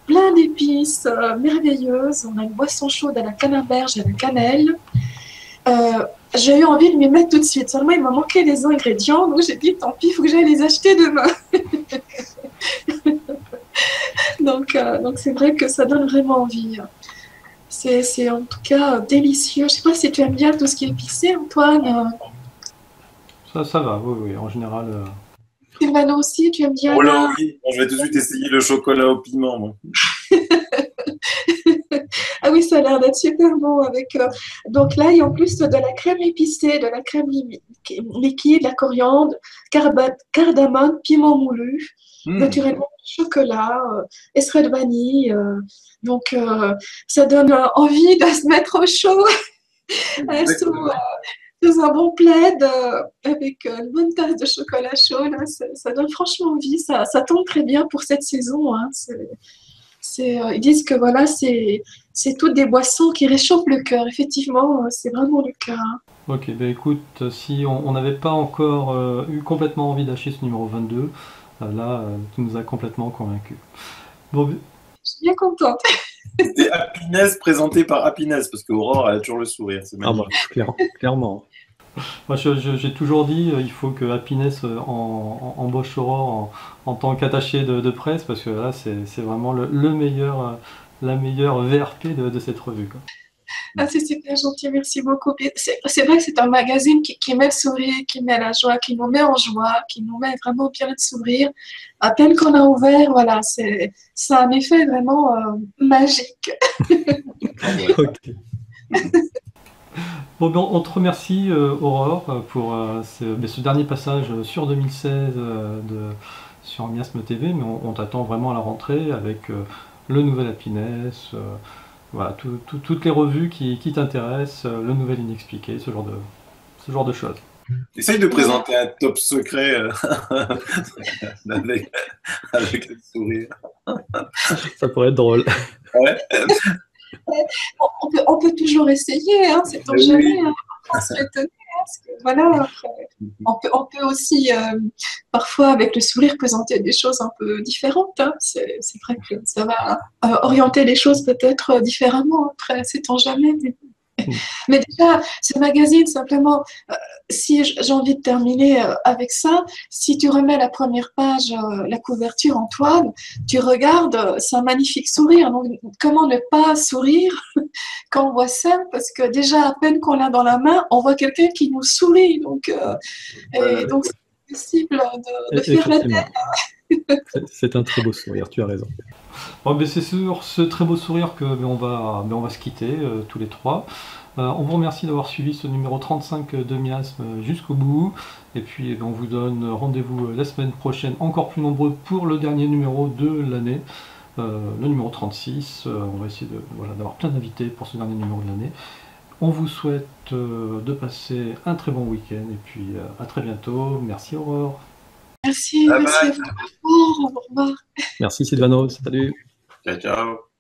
S5: plein d'épices merveilleuses. On a une boisson chaude à la canneberge et à la cannelle. J'ai eu envie de m'y mettre tout de suite. Seulement, il m'a manqué des ingrédients, donc j'ai dit, tant pis, il faut que j'aille les acheter demain. donc c'est vrai que ça donne vraiment envie. C'est en tout cas délicieux. Je ne sais pas si tu aimes bien tout ce qui est épicé, Antoine.
S1: Ça va, oui, oui, en général.
S5: Sylvano aussi, tu aimes bien
S2: Oh là
S5: là?
S2: oui, bon, je vais tout de suite essayer le chocolat au piment. Moi.
S5: Ah oui, ça a l'air d'être super bon avec donc là, il y a en plus de la crème épicée, de la crème liquide, la coriandre, cardamome, piment moulu, naturellement du chocolat, extrait de vanille. Donc ça donne envie de se mettre au chaud sous un bon plaid avec une bonne tasse de chocolat chaud. Là, ça donne franchement envie. Ça tombe très bien pour cette saison. Hein. Ils disent que voilà, c'est toutes des boissons qui réchauffent le cœur. Effectivement, c'est vraiment le cas. Hein.
S1: Ok, ben écoute, si on n'avait pas encore eu complètement envie d'acheter ce numéro 22, là, tu nous as complètement convaincus. Bon,
S5: Je suis bien contente.
S2: C'est Happiness présenté par Happiness, parce qu'Aurore, elle a toujours le sourire. C'est magnifique.
S4: Clairement.
S1: moi, j'ai toujours dit, il faut que Happiness embauche Aurore en tant qu'attaché de presse, parce que là, c'est vraiment le meilleur, la meilleure VRP de cette revue, quoi.
S5: Ah, c'est super gentil, merci beaucoup. C'est vrai que c'est un magazine qui met le sourire, qui met la joie, qui nous met en joie, qui nous met vraiment bien le sourire. À peine qu'on a ouvert, voilà, ça a un effet vraiment magique.
S4: Ok.
S1: Bon, ben, on te remercie, Aurore, pour ce dernier passage sur 2016 sur Miasme TV, mais on t'attend vraiment à la rentrée avec le nouvel Happiness, voilà, toutes les revues qui t'intéressent, le nouvel Inexpliqué, ce genre de choses.
S2: Essaye de présenter un top secret avec le sourire.
S4: Ça pourrait être drôle.
S2: Ouais.
S5: On peut toujours essayer, hein, c'est tant jamais. Hein, on se fait étonner, hein, parce que, voilà, on peut aussi parfois avec le sourire présenter des choses un peu différentes. Hein. C'est vrai que ça va orienter les choses peut-être différemment après, c'est tant jamais. Mais déjà, ce magazine, simplement, si j'ai envie de terminer avec ça, si tu remets la première page, la couverture, Antoine, tu regardes, c'est un magnifique sourire. Donc, comment ne pas sourire quand on voit ça? Parce que déjà, à peine qu'on l'a dans la main, on voit quelqu'un qui nous sourit. Donc, donc c'est possible de faire la tête.
S4: C'est un très beau sourire, tu as raison.
S1: Bon, ben, c'est sur ce très beau sourire que on va se quitter tous les trois. On vous remercie d'avoir suivi ce numéro 35 de Miasme jusqu'au bout. Et puis on vous donne rendez-vous la semaine prochaine, encore plus nombreux pour le dernier numéro de l'année, le numéro 36. On va essayer d'avoir plein d'invités pour ce dernier numéro de l'année. On vous souhaite de passer un très bon week-end et puis à très bientôt. Merci Aurore.
S5: Merci, merci à vous. Au revoir.
S4: Merci Sylvano, salut.
S2: Ciao, ciao.